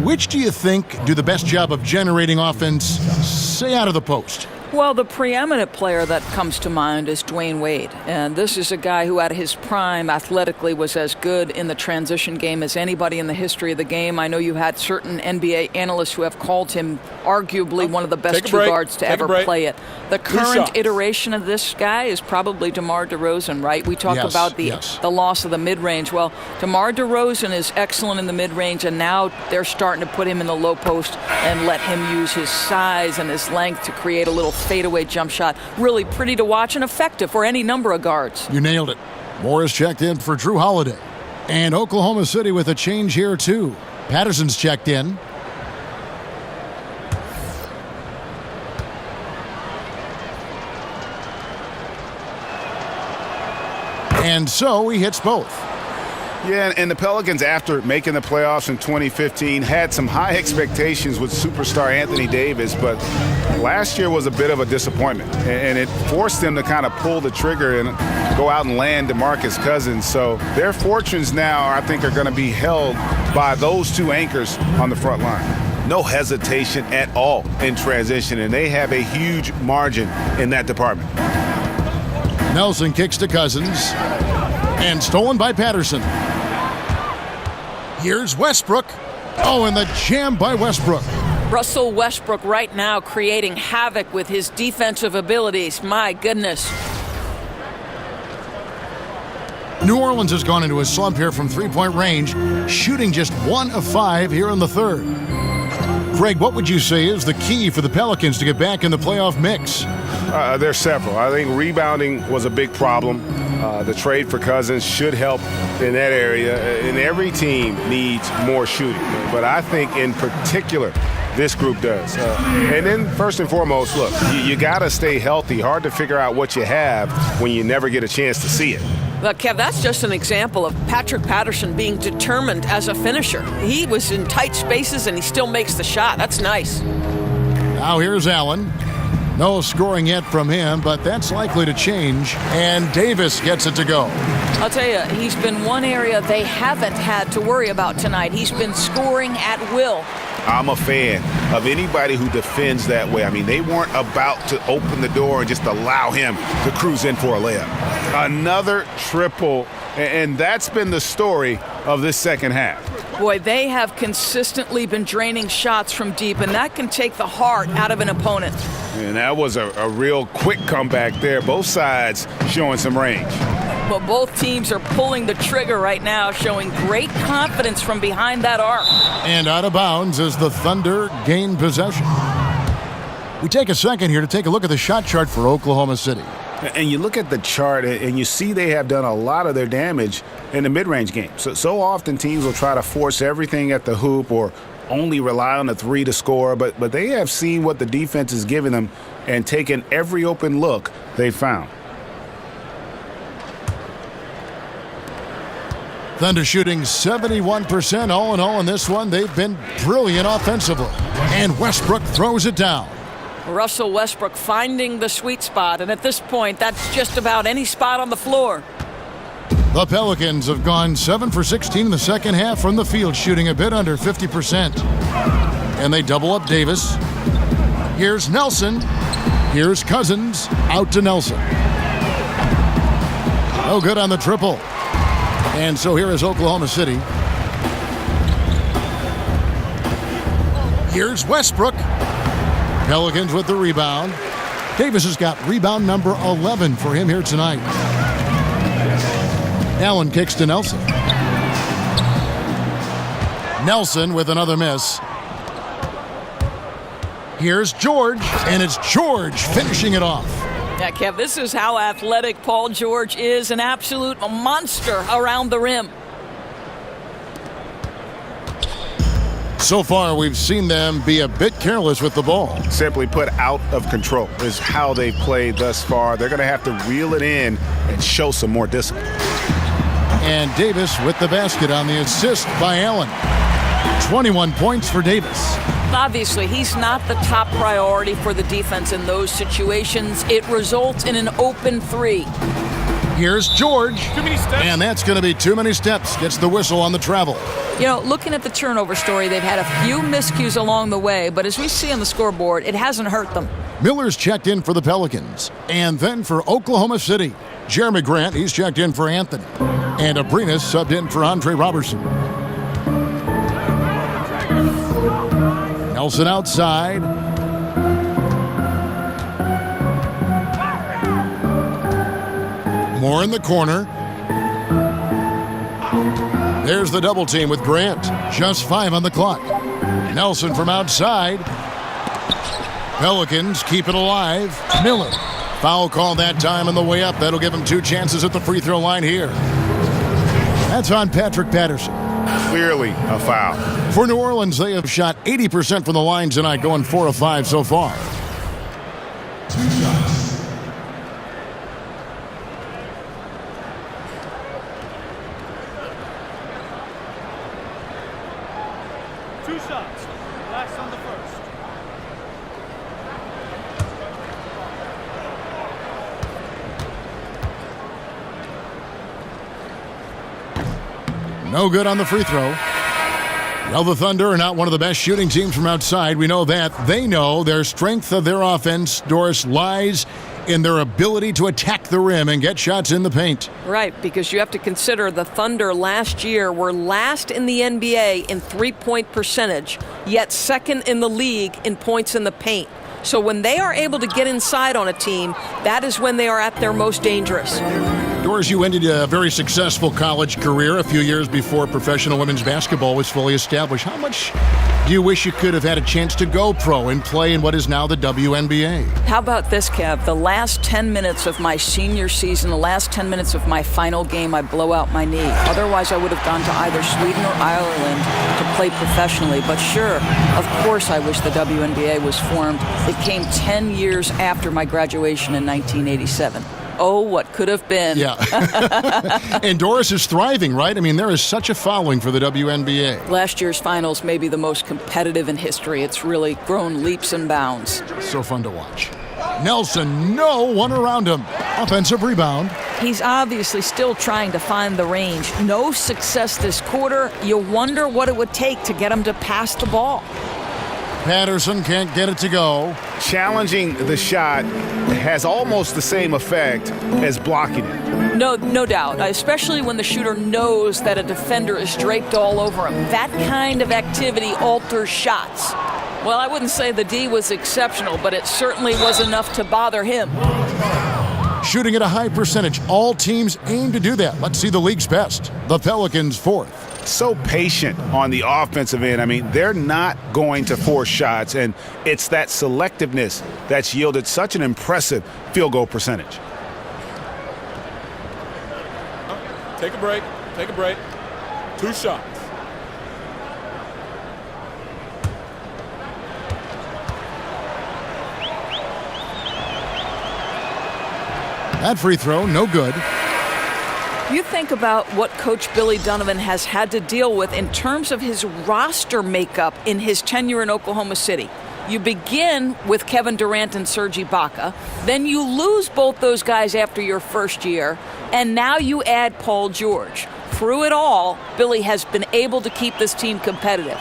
which do you think do the best job of generating offense, say, out of the post? Well, the preeminent player that comes to mind is Dwayne Wade. And this is a guy who at his prime athletically was as good in the transition game as anybody in the history of the game. I know you had certain NBA analysts who have called him arguably one of the best two guards to ever play it. The current iteration of this guy is probably DeMar DeRozan, right? We talk about the loss of the mid-range. Well, DeMar DeRozan is excellent in the mid-range, and now they're starting to put him in the low post and let him use his size and his length to create a little fadeaway jump shot. Really pretty to watch and effective for any number of guards. You nailed it. Morris checked in for Drew Holiday. And Oklahoma City with a change here, too. Patterson's checked in. And so he hits both. Yeah, and the Pelicans, after making the playoffs in 2015, had some high expectations with superstar Anthony Davis, but last year was a bit of a disappointment, and it forced them to kind of pull the trigger and go out and land DeMarcus Cousins. So their fortunes now, I think, are going to be held by those two anchors on the front line. No hesitation at all in transition, and they have a huge margin in that department. Nelson kicks to Cousins, and stolen by Patterson. Here's Westbrook. Oh, and the jam by Westbrook. Russell Westbrook right now creating havoc with his defensive abilities. My goodness. New Orleans has gone into a slump here from three-point range, shooting just 1 of 5 here in the third. Greg, what would you say is the key for the Pelicans to get back in the playoff mix? There's several. I think rebounding was a big problem. The trade for Cousins should help in that area, and every team needs more shooting. But I think in particular, this group does. And then first and foremost, look, you got to stay healthy. Hard to figure out what you have when you never get a chance to see it. But, Kev, that's just an example of Patrick Patterson being determined as a finisher. He was in tight spaces, and he still makes the shot. That's nice. Now here's Allen. No scoring yet from him, but that's likely to change. And Davis gets it to go. I'll tell you, he's been one area they haven't had to worry about tonight. He's been scoring at will. I'm a fan of anybody who defends that way. I mean, they weren't about to open the door and just allow him to cruise in for a layup. Another triple, and that's been the story of this second half. Boy, they have consistently been draining shots from deep, and that can take the heart out of an opponent. And that was a real quick comeback there. Both sides showing some range. But both teams are pulling the trigger right now, showing great confidence from behind that arc. And out of bounds as the Thunder gain possession. We take a second here to take a look at the shot chart for Oklahoma City. And you look at the chart, and you see they have done a lot of their damage in the mid-range game. So often teams will try to force everything at the hoop or only rely on the three to score, but they have seen what the defense is giving them and taken every open look they found. Thunder shooting 71% all in all in this one. They've been brilliant offensively. And Westbrook throws it down. Russell Westbrook finding the sweet spot, and at this point, that's just about any spot on the floor. The Pelicans have gone 7 for 16 in the second half from the field, shooting a bit under 50%. And they double up Davis. Here's Nelson. Here's Cousins. Out to Nelson. No good on the triple. And so here is Oklahoma City. Here's Westbrook. Pelicans with the rebound. Davis has got rebound number 11 for him here tonight. Allen kicks to Nelson. Nelson with another miss. Here's George, and it's George finishing it off. Yeah, Kev, this is how athletic Paul George is, an absolute monster around the rim. So far, we've seen them be a bit careless with the ball. Simply put, out of control is how they played thus far. They're going to have to reel it in and show some more discipline. And Davis with the basket on the assist by Allen. 21 points for Davis. Obviously, he's not the top priority for the defense in those situations. It results in an open three. Here's George. Too many steps. And that's going to be too many steps. Gets the whistle on the travel. You know, looking at the turnover story, they've had a few miscues along the way, but as we see on the scoreboard, it hasn't hurt them. Miller's checked in for the Pelicans. And then for Oklahoma City, Jeremy Grant, he's checked in for Anthony. And Abrinas subbed in for Andre Robertson. Nelson outside. Moore in the corner. There's the double team with Grant. Just 5 on the clock. Nelson from outside. Pelicans keep it alive. Miller. Foul call that time on the way up. That'll give him 2 chances at the free throw line here. That's on Patrick Patterson. Clearly a foul. For New Orleans, they have shot 80% from the line tonight, going 4 of 5 so far. Two shots. Last on the first. No good on the free throw. Well, the Thunder are not one of the best shooting teams from outside. We know that. They know their strength of their offense, Doris, lies in their ability to attack the rim and get shots in the paint. Right, because you have to consider the Thunder last year were last in the NBA in three-point percentage, yet second in the league in points in the paint. So when they are able to get inside on a team, that is when they are at their most dangerous. Doris, you ended a very successful college career a few years before professional women's basketball was fully established. How much do you wish you could have had a chance to go pro and play in what is now the WNBA? How about this, Kev? The last 10 minutes of my senior season, the last 10 minutes of my final game, I blow out my knee. Otherwise, I would have gone to either Sweden or Ireland to play professionally. But sure, of course I wish the WNBA was formed. It came 10 years after my graduation in 1987. Oh, what could have been. Yeah. And Doris is thriving, right? I mean, there is such a following for the WNBA. Last year's finals may be the most competitive in history. It's really grown leaps and bounds. So fun to watch. Nelson, no one around him. Offensive rebound. He's obviously still trying to find the range. No success this quarter. You wonder what it would take to get him to pass the ball. Patterson can't get it to go. Challenging the shot has almost the same effect as blocking it. No doubt, especially when the shooter knows that a defender is draped all over him. That kind of activity alters shots. Well, I wouldn't say the D was exceptional, but it certainly was enough to bother him. Shooting at a high percentage. All teams aim to do that. Let's see the league's best. The Pelicans 4th. So patient on the offensive end. I mean, they're not going to force shots, and it's that selectiveness that's yielded such an impressive field goal percentage. Take a break. Take a break. 2 shots. That free throw, no good. You think about what Coach Billy Donovan has had to deal with in terms of his roster makeup in his tenure in Oklahoma City. You begin with Kevin Durant and Serge Ibaka, then you lose both those guys after your first year, and now you add Paul George. Through it all, Billy has been able to keep this team competitive.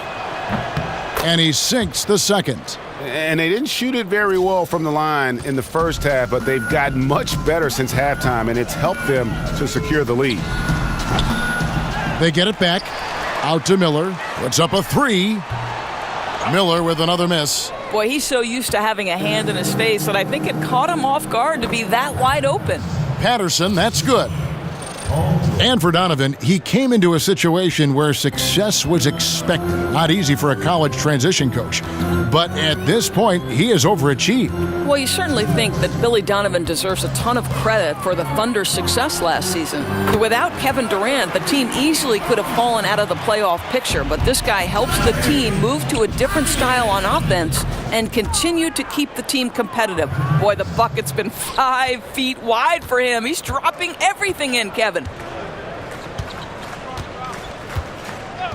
And he sinks the second. And they didn't shoot it very well from the line in the first half, but they've gotten much better since halftime, and it's helped them to secure the lead. They get it back. Out to Miller. Puts up a 3. Miller with another miss. Boy, he's so used to having a hand in his face that I think it caught him off guard to be that wide open. Patterson, that's good. And for Donovan, he came into a situation where success was expected. Not easy for a college transition coach. But at this point, he has overachieved. Well, you certainly think that Billy Donovan deserves a ton of credit for the Thunder's success last season. Without Kevin Durant, the team easily could have fallen out of the playoff picture, but this guy helps the team move to a different style on offense and continue to keep the team competitive. Boy, the bucket's been 5 feet wide for him. He's dropping everything in, Kevin.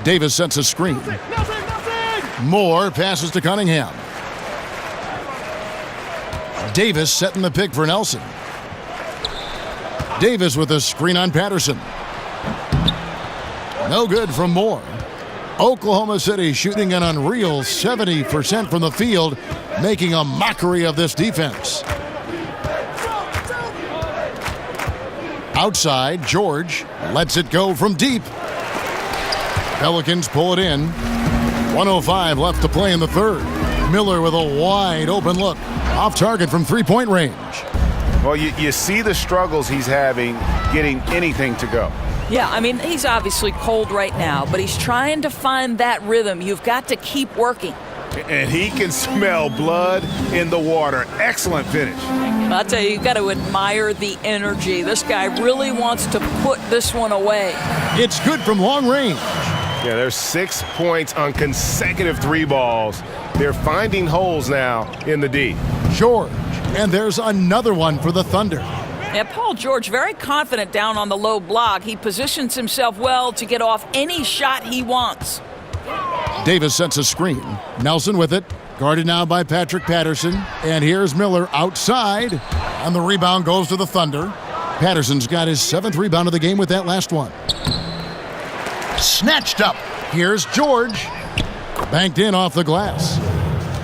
Davis sets a screen. Moore passes to Cunningham. Davis setting the pick for Nelson. Davis with a screen on Patterson. No good from Moore. Oklahoma City shooting an unreal 70% from the field, making a mockery of this defense. Outside, George lets it go from deep. Pelicans pull it in. 1:05 left to play in the third. Miller with a wide open look. Off target from three-point range. Well, you see the struggles he's having getting anything to go. Yeah, I mean, he's obviously cold right now, but he's trying to find that rhythm. You've got to keep working. And he can smell blood in the water. Excellent finish. I'll tell you, you've got to admire the energy. This guy really wants to put this one away. It's good from long range. Yeah, there's 6 points on consecutive three balls. They're finding holes now in the D. George, and there's another one for the Thunder. Yeah, Paul George very confident down on the low block. He positions himself well to get off any shot he wants. Davis sets a screen. Nelson with it. Guarded now by Patrick Patterson. And here's Miller outside. And the rebound goes to the Thunder. Patterson's got his 7th rebound of the game with that last one. Snatched up. Here's George. Banked in off the glass.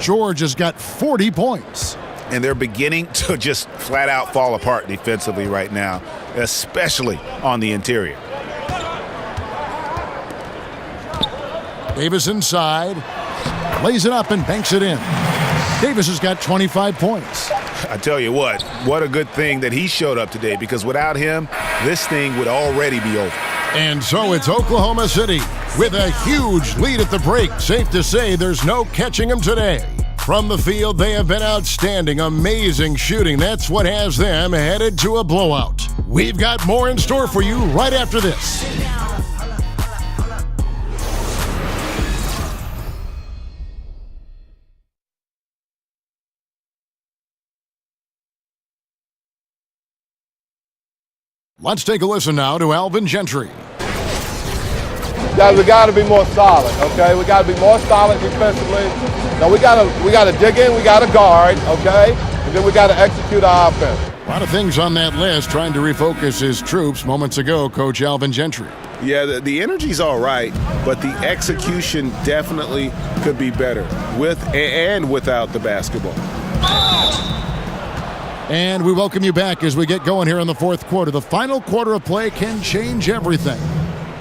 George has got 40 points. And they're beginning to just flat out fall apart defensively right now, especially on the interior. Davis inside. Lays it up and banks it in. Davis has got 25 points. I tell you what a good thing that he showed up today, because without him, this thing would already be over. And so it's Oklahoma City with a huge lead at the break. Safe to say there's no catching them today. From the field, they have been outstanding, amazing shooting. That's what has them headed to a blowout. We've got more in store for you right after this. Let's take a listen now to Alvin Gentry. Guys, we got to be more solid, okay? We got to be more solid defensively. Now we got to dig in, we got to guard, okay? And then we got to execute our offense. A lot of things on that list, trying to refocus his troops. Moments ago, Coach Alvin Gentry. Yeah, the energy's all right, but the execution definitely could be better with and without the basketball. And we welcome you back as we get going here in the fourth quarter. The final quarter of play can change everything.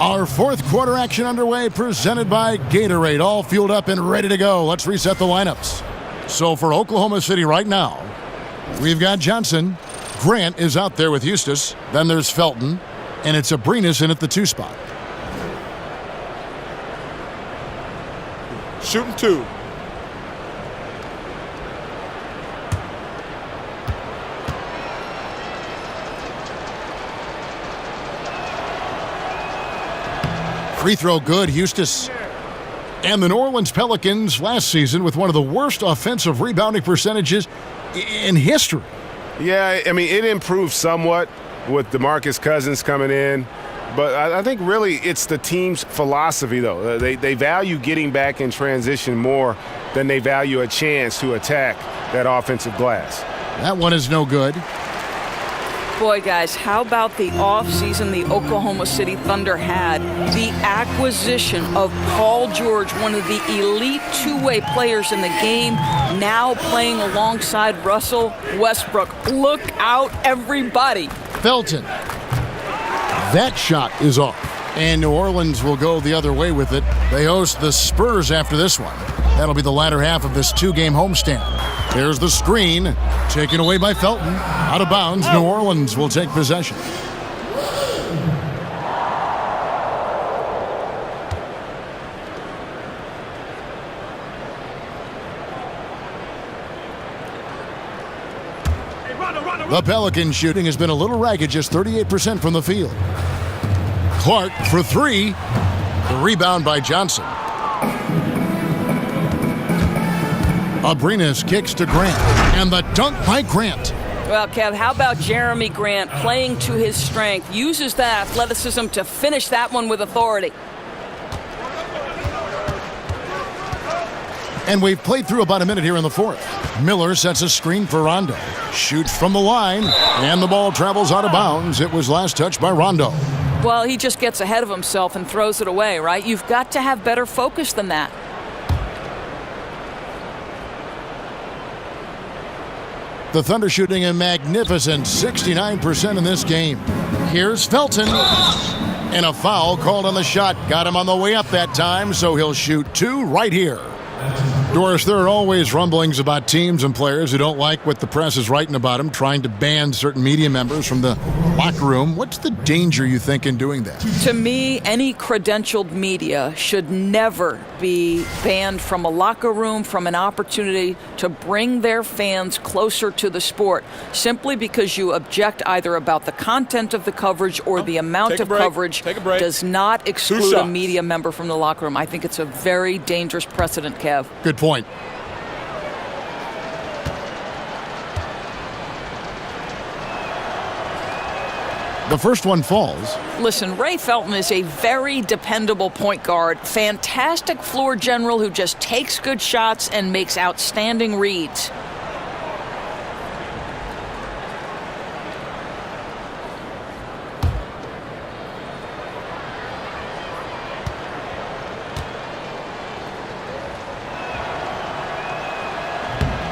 Our fourth quarter action underway, presented by Gatorade. All fueled up and ready to go. Let's reset the lineups. So for Oklahoma City right now, we've got Johnson. Grant is out there with Eustace. Then there's Felton. And it's Abrinas in at the 2 spot. Shooting 2. Free throw good, Eustace. And the New Orleans Pelicans last season with one of the worst offensive rebounding percentages in history. Yeah, I mean, it improved somewhat with DeMarcus Cousins coming in. But I think really it's the team's philosophy, though. They value getting back in transition more than they value a chance to attack that offensive glass. That one is no good. Boy, guys, how about the offseason the Oklahoma City Thunder had? The acquisition of Paul George, one of the elite two-way players in the game, now playing alongside Russell Westbrook. Look out, everybody. Felton. That shot is off. And New Orleans will go the other way with it. They host the Spurs after this one. That'll be the latter half of this 2-game homestand. There's the screen, taken away by Felton. Out of bounds, New Orleans will take possession. The Pelican shooting has been a little ragged, just 38% from the field. Clark for 3. The rebound by Johnson. Abrinas kicks to Grant, and the dunk by Grant. Well, Kev, how about Jeremy Grant playing to his strength, uses that athleticism to finish that one with authority. And we've played through about a minute here in the fourth. Miller sets a screen for Rondo. Shoots from the line, and the ball travels out of bounds. It was last touched by Rondo. Well, he just gets ahead of himself and throws it away, right? You've got to have better focus than that. The Thunder shooting a magnificent 69% in this game. Here's Felton. And a foul called on the shot. Got him on the way up that time, so he'll shoot 2 right here. Doris, there are always rumblings about teams and players who don't like what the press is writing about them, trying to ban certain media members from the locker room. What's the danger, you think, in doing that? To me, any credentialed media should never be banned from a locker room, from an opportunity to bring their fans closer to the sport, simply because you object either about the content of the coverage or the amount of coverage does not exclude a media member from the locker room. I think it's a very dangerous precedent, Kev. Good point. The first one falls. Listen, Ray Felton is a very dependable point guard, fantastic floor general who just takes good shots and makes outstanding reads.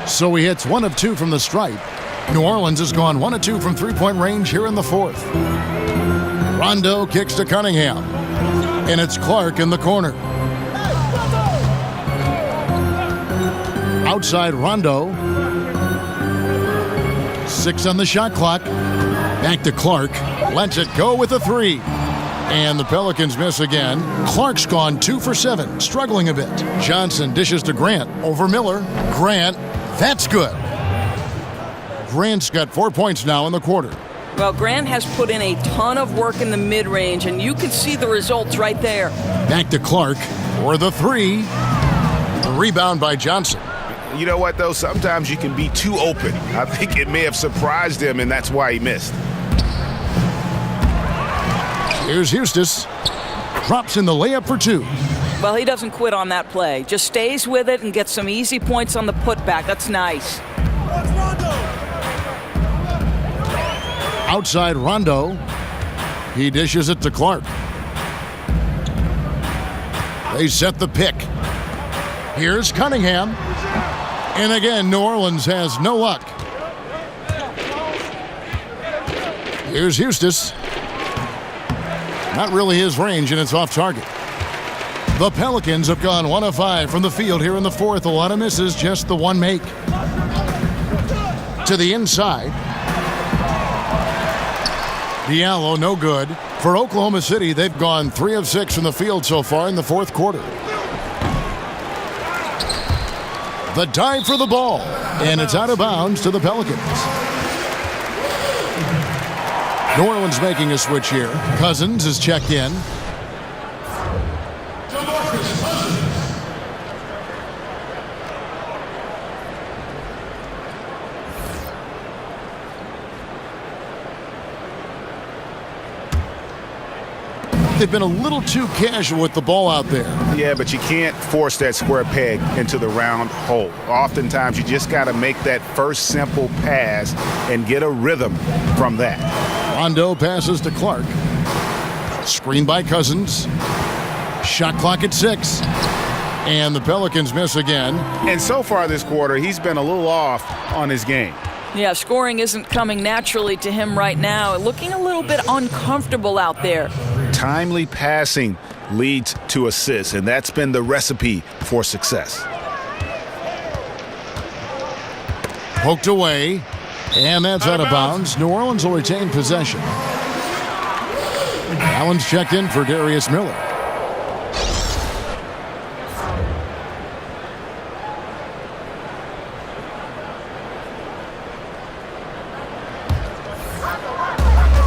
So he hits 1 of 2 from the stripe. New Orleans has gone 1 of 2 from three-point range here in the fourth. Rondo kicks to Cunningham. And it's Clark in the corner. Outside Rondo. 6 on the shot clock. Back to Clark. Lets it go with a 3. And the Pelicans miss again. Clark's gone 2 for 7, struggling a bit. Johnson dishes to Grant over Miller. Grant, that's good. Grant's got 4 points now in the quarter. Well, Grant has put in a ton of work in the mid-range, and you can see the results right there. Back to Clark for the 3. The rebound by Johnson. You know what, though? Sometimes you can be too open. I think it may have surprised him, and that's why he missed. Here's Eustace. Drops in the layup for 2. Well, he doesn't quit on that play. Just stays with it and gets some easy points on the putback. That's nice. Outside Rondo. He dishes it to Clark. They set the pick. Here's Cunningham. And again, New Orleans has no luck. Here's Eustace. Not really his range, and it's off target. The Pelicans have gone 1 of 5 from the field here in the fourth. A lot of misses, just the 1 make. To the inside. Diallo, no good. For Oklahoma City, they've gone 3 of 6 from the field so far in the fourth quarter. The dive for the ball, and it's out of bounds to the Pelicans. New Orleans making a switch here. Cousins is checked in. They've been a little too casual with the ball out there. Yeah, but you can't force that square peg into the round hole. Oftentimes, you just got to make that first simple pass and get a rhythm from that. Rondo passes to Clark. Screen by Cousins. Shot clock at 6. And the Pelicans miss again. And so far this quarter, he's been a little off on his game. Yeah, scoring isn't coming naturally to him right now. Looking a little bit uncomfortable out there. Timely passing leads to assists, and that's been the recipe for success. Poked away, and that's out of bounds. New Orleans will retain possession. Allen's checked in for Darius Miller.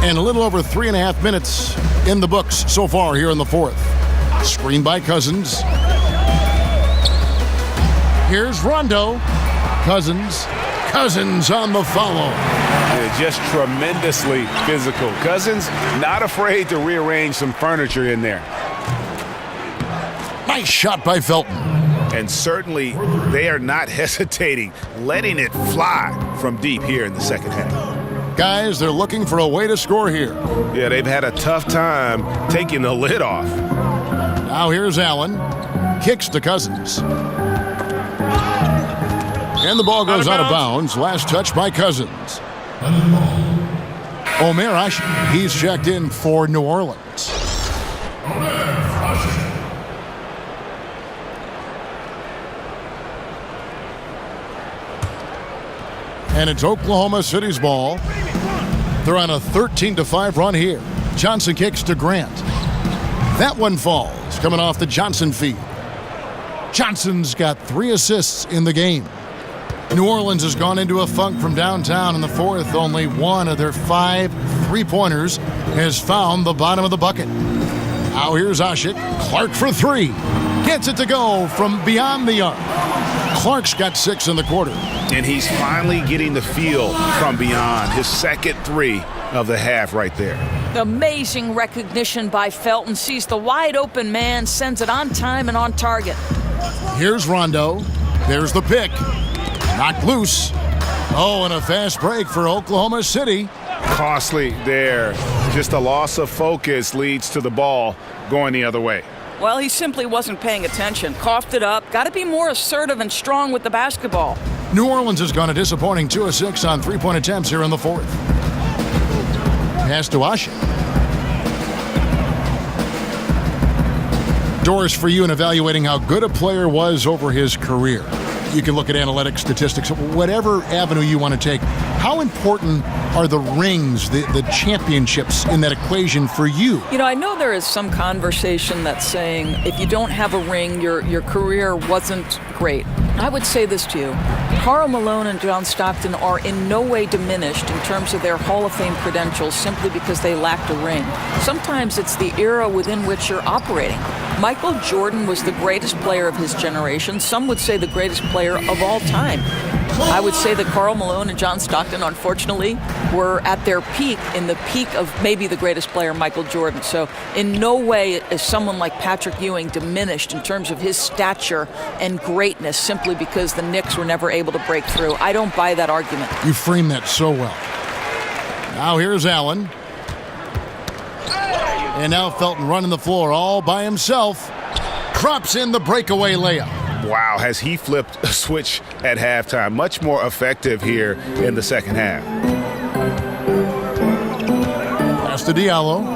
And a little over 3.5 minutes in the books so far here in the fourth. Screen by Cousins. Here's Rondo. Cousins on the follow. Just tremendously physical. Cousins not afraid to rearrange some furniture in there. Nice shot by Felton. And certainly they are not hesitating, letting it fly from deep here in the second half. Guys, they're looking for a way to score here. Yeah, they've had a tough time taking the lid off. Now here's Allen. Kicks to Cousins. And the ball goes out of bounds. Last touch by Cousins. Omer Ashe, he's checked in for New Orleans. And it's Oklahoma City's ball. They're on a 13-5 run here. Johnson kicks to Grant. That one falls, coming off the Johnson feed. Johnson's got 3 assists in the game. New Orleans has gone into a funk from downtown in the fourth. Only one of their 5 3-pointers has found the bottom of the bucket. Now here's Ashe. Clark for 3. Gets it to go from beyond the arc. Clark's got 6 in the quarter. And he's finally getting the feel from beyond. His second 3 of the half right there. Amazing recognition by Felton. Sees the wide open man, sends it on time and on target. Here's Rondo. There's the pick. Knocked loose. Oh, and a fast break for Oklahoma City. Costly there. Just a loss of focus leads to the ball going the other way. Well, he simply wasn't paying attention. Coughed it up. Got to be more assertive and strong with the basketball. New Orleans has gone a disappointing 2 of 6 on 3-point attempts here in the fourth. Pass to Ashe. Doors for you in evaluating how good a player was over his career. You can look at analytics, statistics, whatever avenue you want to take. How important are the rings, the championships in that equation for you? You know, I know there is some conversation that's saying if you don't have a ring, your career wasn't great. I would say this to you. Karl Malone and John Stockton are in no way diminished in terms of their Hall of Fame credentials simply because they lacked a ring. Sometimes it's the era within which you're operating. Michael Jordan was the greatest player of his generation. Some would say the greatest player of all time. I would say that Karl Malone and John Stockton, unfortunately, were at their peak, in the peak of maybe the greatest player, Michael Jordan. So in no way is someone like Patrick Ewing diminished in terms of his stature and greatness simply because the Knicks were never able to break through. I don't buy that argument. You frame that so well. Now here's Allen. And now Felton running the floor all by himself. Drops in the breakaway layup. Wow, has he flipped a switch at halftime. Much more effective here in the second half. Pass to Diallo.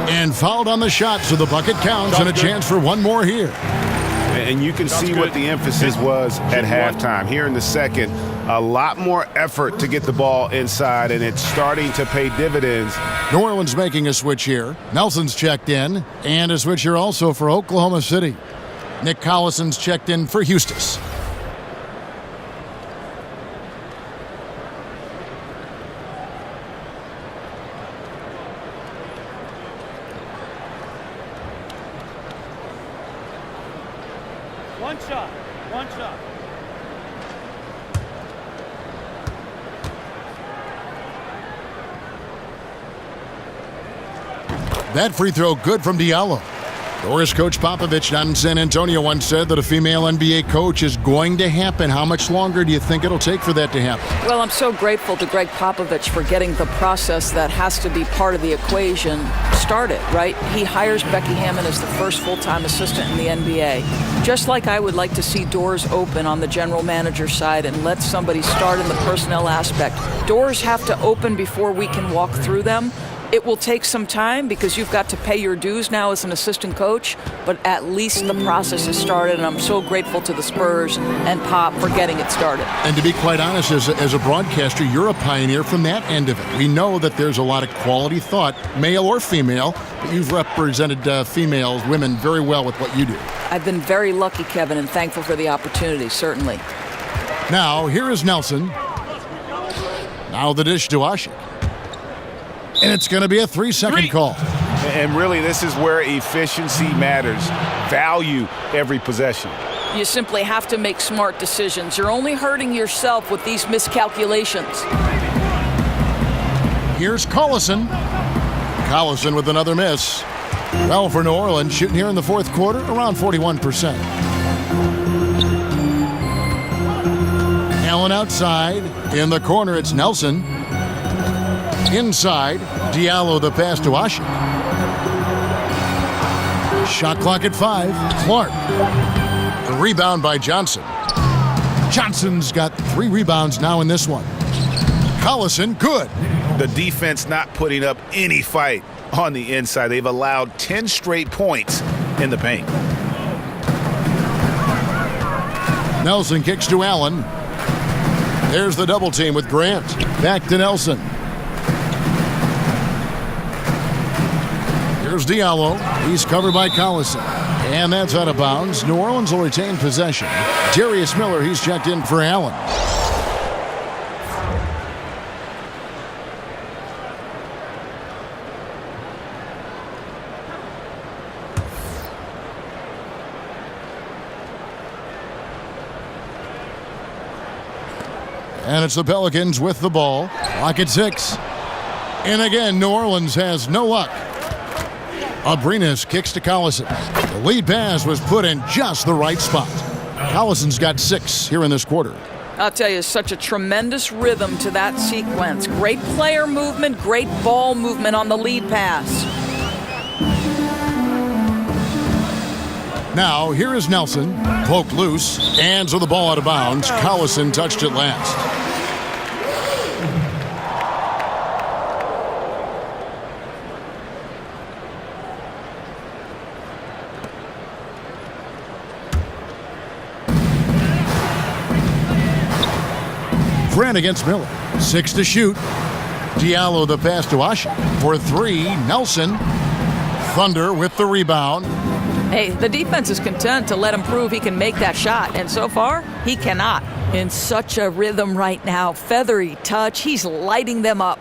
And fouled on the shot, so the bucket counts and a chance for one more here. And you can see what the emphasis was at halftime. Here in the second, a lot more effort to get the ball inside, and it's starting to pay dividends. New Orleans making a switch here. Nelson's checked in, and a switch here also for Oklahoma City. Nick Collison's checked in for Houston. One shot. That free throw good from Diallo. Doris coach Popovich down in San Antonio once said that a female NBA coach is going to happen. How much longer do you think it'll take for that to happen? Well, I'm so grateful to Greg Popovich for getting the process that has to be part of the equation started, right? He hires Becky Hammon as the first full-time assistant in the NBA. Just like I would like to see doors open on the general manager side and let somebody start in the personnel aspect. Doors have to open before we can walk through them. It will take some time because you've got to pay your dues now as an assistant coach, but at least the process has started, and I'm so grateful to the Spurs and Pop for getting it started. And to be quite honest, as a broadcaster, you're a pioneer from that end of it. We know that there's a lot of quality thought, male or female, but you've represented women very well with what you do. I've been very lucky, Kevin, and thankful for the opportunity, certainly. Now, here is Nelson. Now the dish to Ashe. And it's going to be a 3-second call. And really, this is where efficiency matters. Value every possession. You simply have to make smart decisions. You're only hurting yourself with these miscalculations. Here's Collison. Collison with another miss. Well, for New Orleans, shooting here in the fourth quarter, around 41%. Allen outside. In the corner, it's Nelson. Inside, Diallo the pass to Ashe. Shot clock at 5. Clark. The rebound by Johnson. Johnson's got 3 rebounds now in this one. Collison, good. The defense not putting up any fight on the inside. They've allowed 10 straight points in the paint. Nelson kicks to Allen. There's the double team with Grant. Back to Nelson. Here's Diallo. He's covered by Collison. And that's out of bounds. New Orleans will retain possession. Darius Miller, he's checked in for Allen. And it's the Pelicans with the ball. Clock at 6. And again, New Orleans has no luck. Abrinas kicks to Collison. The lead pass was put in just the right spot. Collison's got 6 here in this quarter. I'll tell you, such a tremendous rhythm to that sequence. Great player movement, great ball movement on the lead pass. Now, here is Nelson. Poked loose. Hands with the ball out of bounds. Collison touched it last. Grant against Miller. 6 to shoot. Diallo the pass to Ashe. For 3, Nelson. Thunder with the rebound. Hey, the defense is content to let him prove he can make that shot, and so far, he cannot. In such a rhythm right now, feathery touch, he's lighting them up.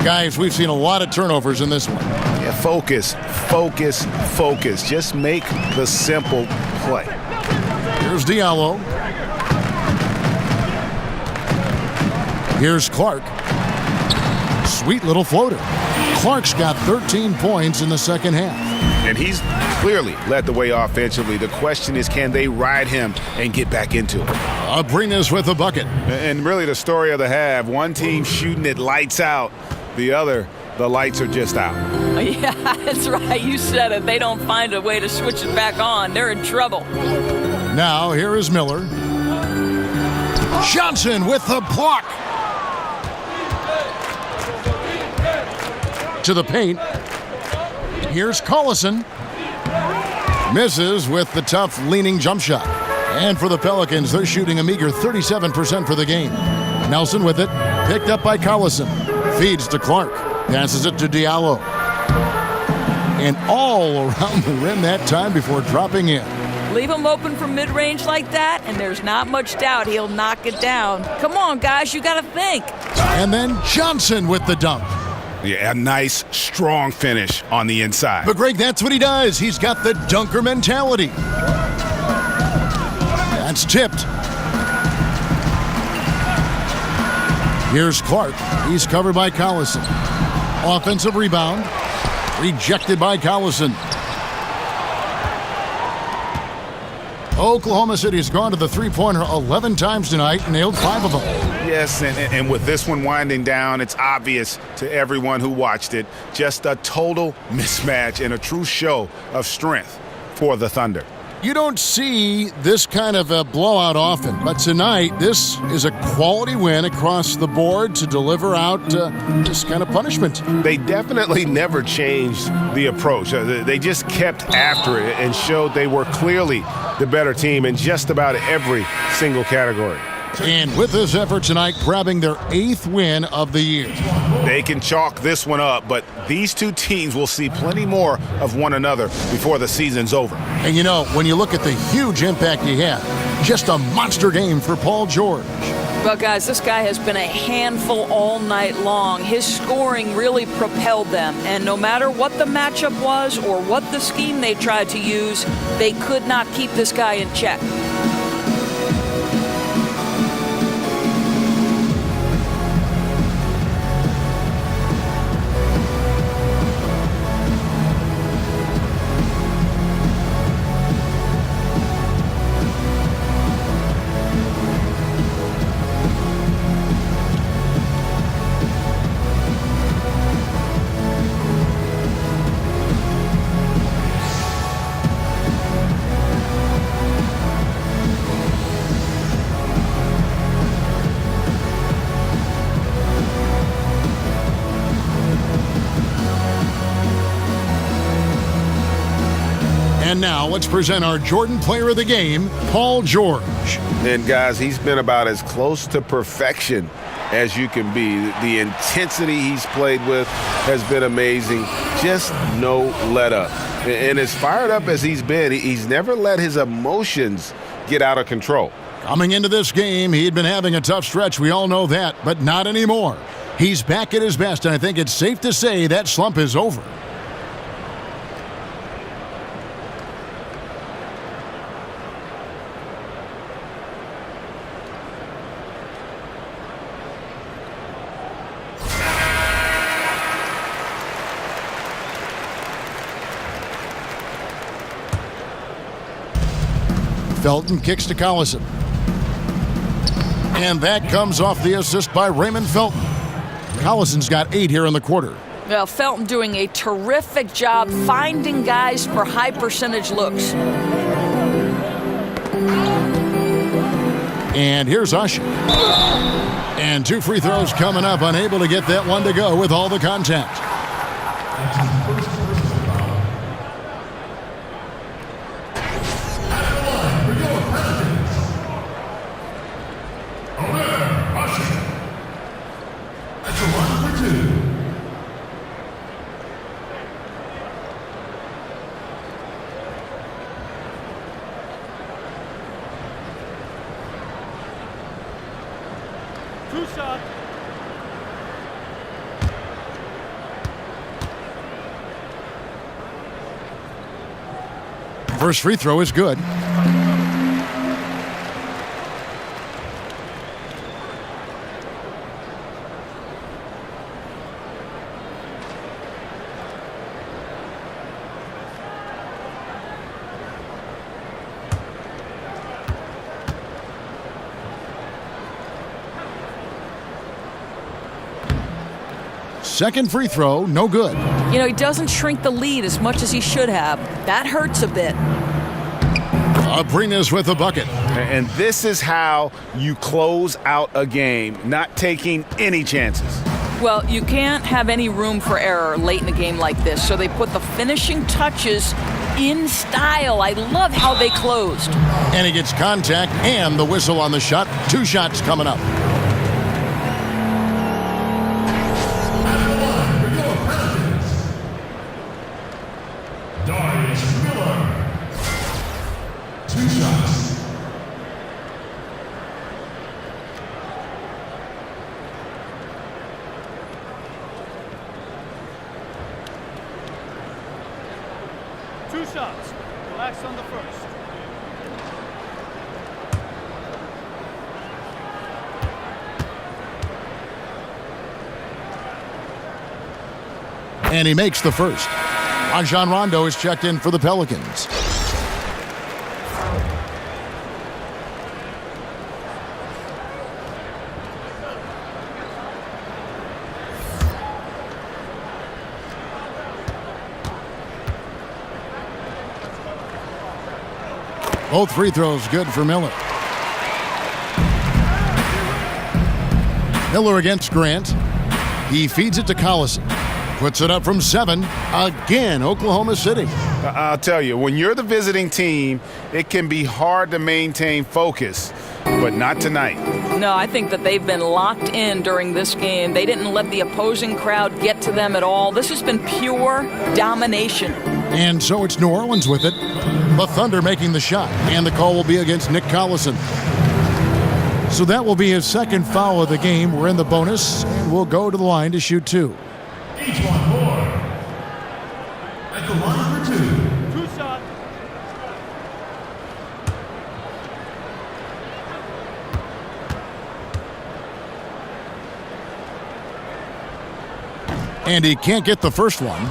Guys, we've seen a lot of turnovers in this one. Yeah, focus, focus, focus. Just make the simple play. Here's Diallo. Here's Clark. Sweet little floater. Clark's got 13 points in the second half. And he's clearly led the way offensively. The question is, can they ride him and get back into it? Abrinas with a bucket. And really the story of the half, one team shooting it lights out, the other, the lights are just out. Yeah, that's right. You said it. They don't find a way to switch it back on. They're in trouble. Now, here is Miller. Johnson with the block. To the paint. Here's Collison. Misses with the tough leaning jump shot. And for the Pelicans, they're shooting a meager 37% for the game. Nelson with it. Picked up by Collison. Feeds to Clark. Passes it to Diallo. And all around the rim that time before dropping in. Leave him open from mid-range like that, and there's not much doubt he'll knock it down. Come on, guys, you got to think. And then Johnson with the dunk. Yeah, a nice, strong finish on the inside. But, Greg, that's what he does. He's got the dunker mentality. That's tipped. Here's Clark. He's covered by Collison. Offensive rebound. Rejected by Collison. Oklahoma City has gone to the three-pointer 11 times tonight, nailed 5 of them. Yes, and with this one winding down, it's obvious to everyone who watched it, just a total mismatch and a true show of strength for the Thunder. You don't see this kind of a blowout often, but tonight this is a quality win across the board to deliver out this kind of punishment. They definitely never changed the approach. They just kept after it and showed they were clearly the better team in just about every single category. And with this effort tonight, grabbing their 8th win of the year. They can chalk this one up, but these two teams will see plenty more of one another before the season's over. And you know, when you look at the huge impact he had, just a monster game for Paul George. Well, guys, this guy has been a handful all night long. His scoring really propelled them, and no matter what the matchup was or what the scheme they tried to use, they could not keep this guy in check. And now let's present our Jordan Player of the Game, Paul George. And guys, he's been about as close to perfection as you can be. The intensity he's played with has been amazing. Just no let up. And as fired up as he's been, he's never let his emotions get out of control. Coming into this game, he'd been having a tough stretch. We all know that, but not anymore. He's back at his best, and I think it's safe to say that slump is over. Felton kicks to Collison. And that comes off the assist by Raymond Felton. Collison's got 8 here in the quarter. Well, Felton doing a terrific job finding guys for high percentage looks. And here's Usher. And 2 free throws coming up, unable to get that one to go with all the contact. First free throw is good. Second free throw, no good. You know, he doesn't shrink the lead as much as he should have. That hurts a bit. Abrinas with the bucket. And this is how you close out a game, not taking any chances. Well, you can't have any room for error late in a game like this, so they put the finishing touches in style. I love how they closed. And he gets contact and the whistle on the shot. 2 shots coming up. And he makes the first. Rajon Rondo is checked in for the Pelicans. Both free throws good for Miller. Miller against Grant. He feeds it to Collison. Puts it up from 7. Again, Oklahoma City. I'll tell you, when you're the visiting team, it can be hard to maintain focus, but not tonight. No, I think that they've been locked in during this game. They didn't let the opposing crowd get to them at all. This has been pure domination. And so it's New Orleans with it. The Thunder making the shot, and the call will be against Nick Collison. So that will be his second foul of the game. We're in the bonus, and we'll go to the line to shoot 2. Each one more. At the line for 2. 2 shot. And he can't get the first one.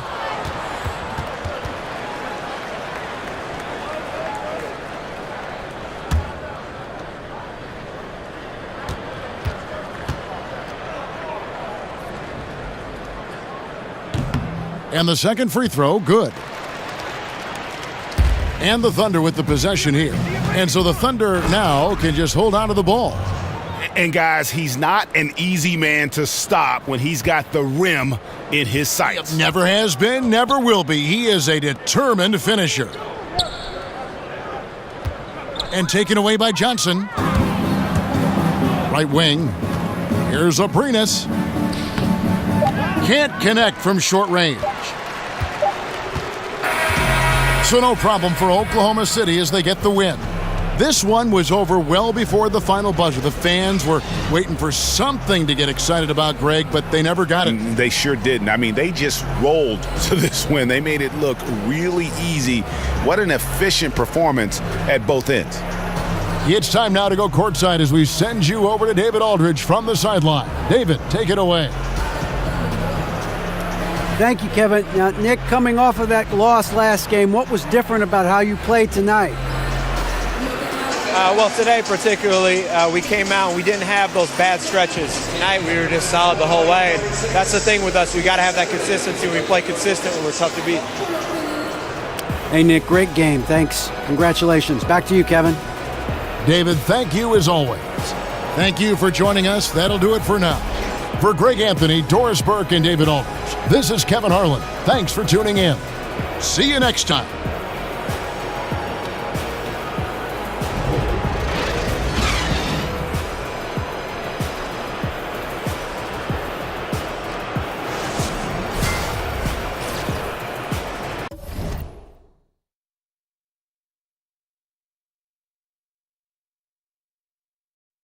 And the second free throw, good. And the Thunder with the possession here. And so the Thunder now can just hold on to the ball. And guys, he's not an easy man to stop when he's got the rim in his sights. Never has been, never will be. He is a determined finisher. and taken away by Johnson. Right wing. Here's Aprinas. Can't connect from short range. So no problem for Oklahoma City as they get the win. This one was over well before the final buzzer. The fans were waiting for something to get excited about, Greg, but they never got it. They sure didn't. I mean, they just rolled to this win. They made it look really easy. What an efficient performance at both ends. It's time now to go courtside as we send you over to David Aldridge from the sideline. David, take it away. Thank you, Kevin. Now, Nick, coming off of that loss last game, what was different about how you played tonight? Well, today particularly, we came out and we didn't have those bad stretches. Tonight we were just solid the whole way. And that's the thing with us. We got to have that consistency. We play consistent when we're tough to beat. Hey, Nick, great game. Thanks. Congratulations. Back to you, Kevin. David, thank you as always. Thank you for joining us. That'll do it for now. For Greg Anthony, Doris Burke, and David Aldridge, this is Kevin Harlan. Thanks for tuning in. See you next time.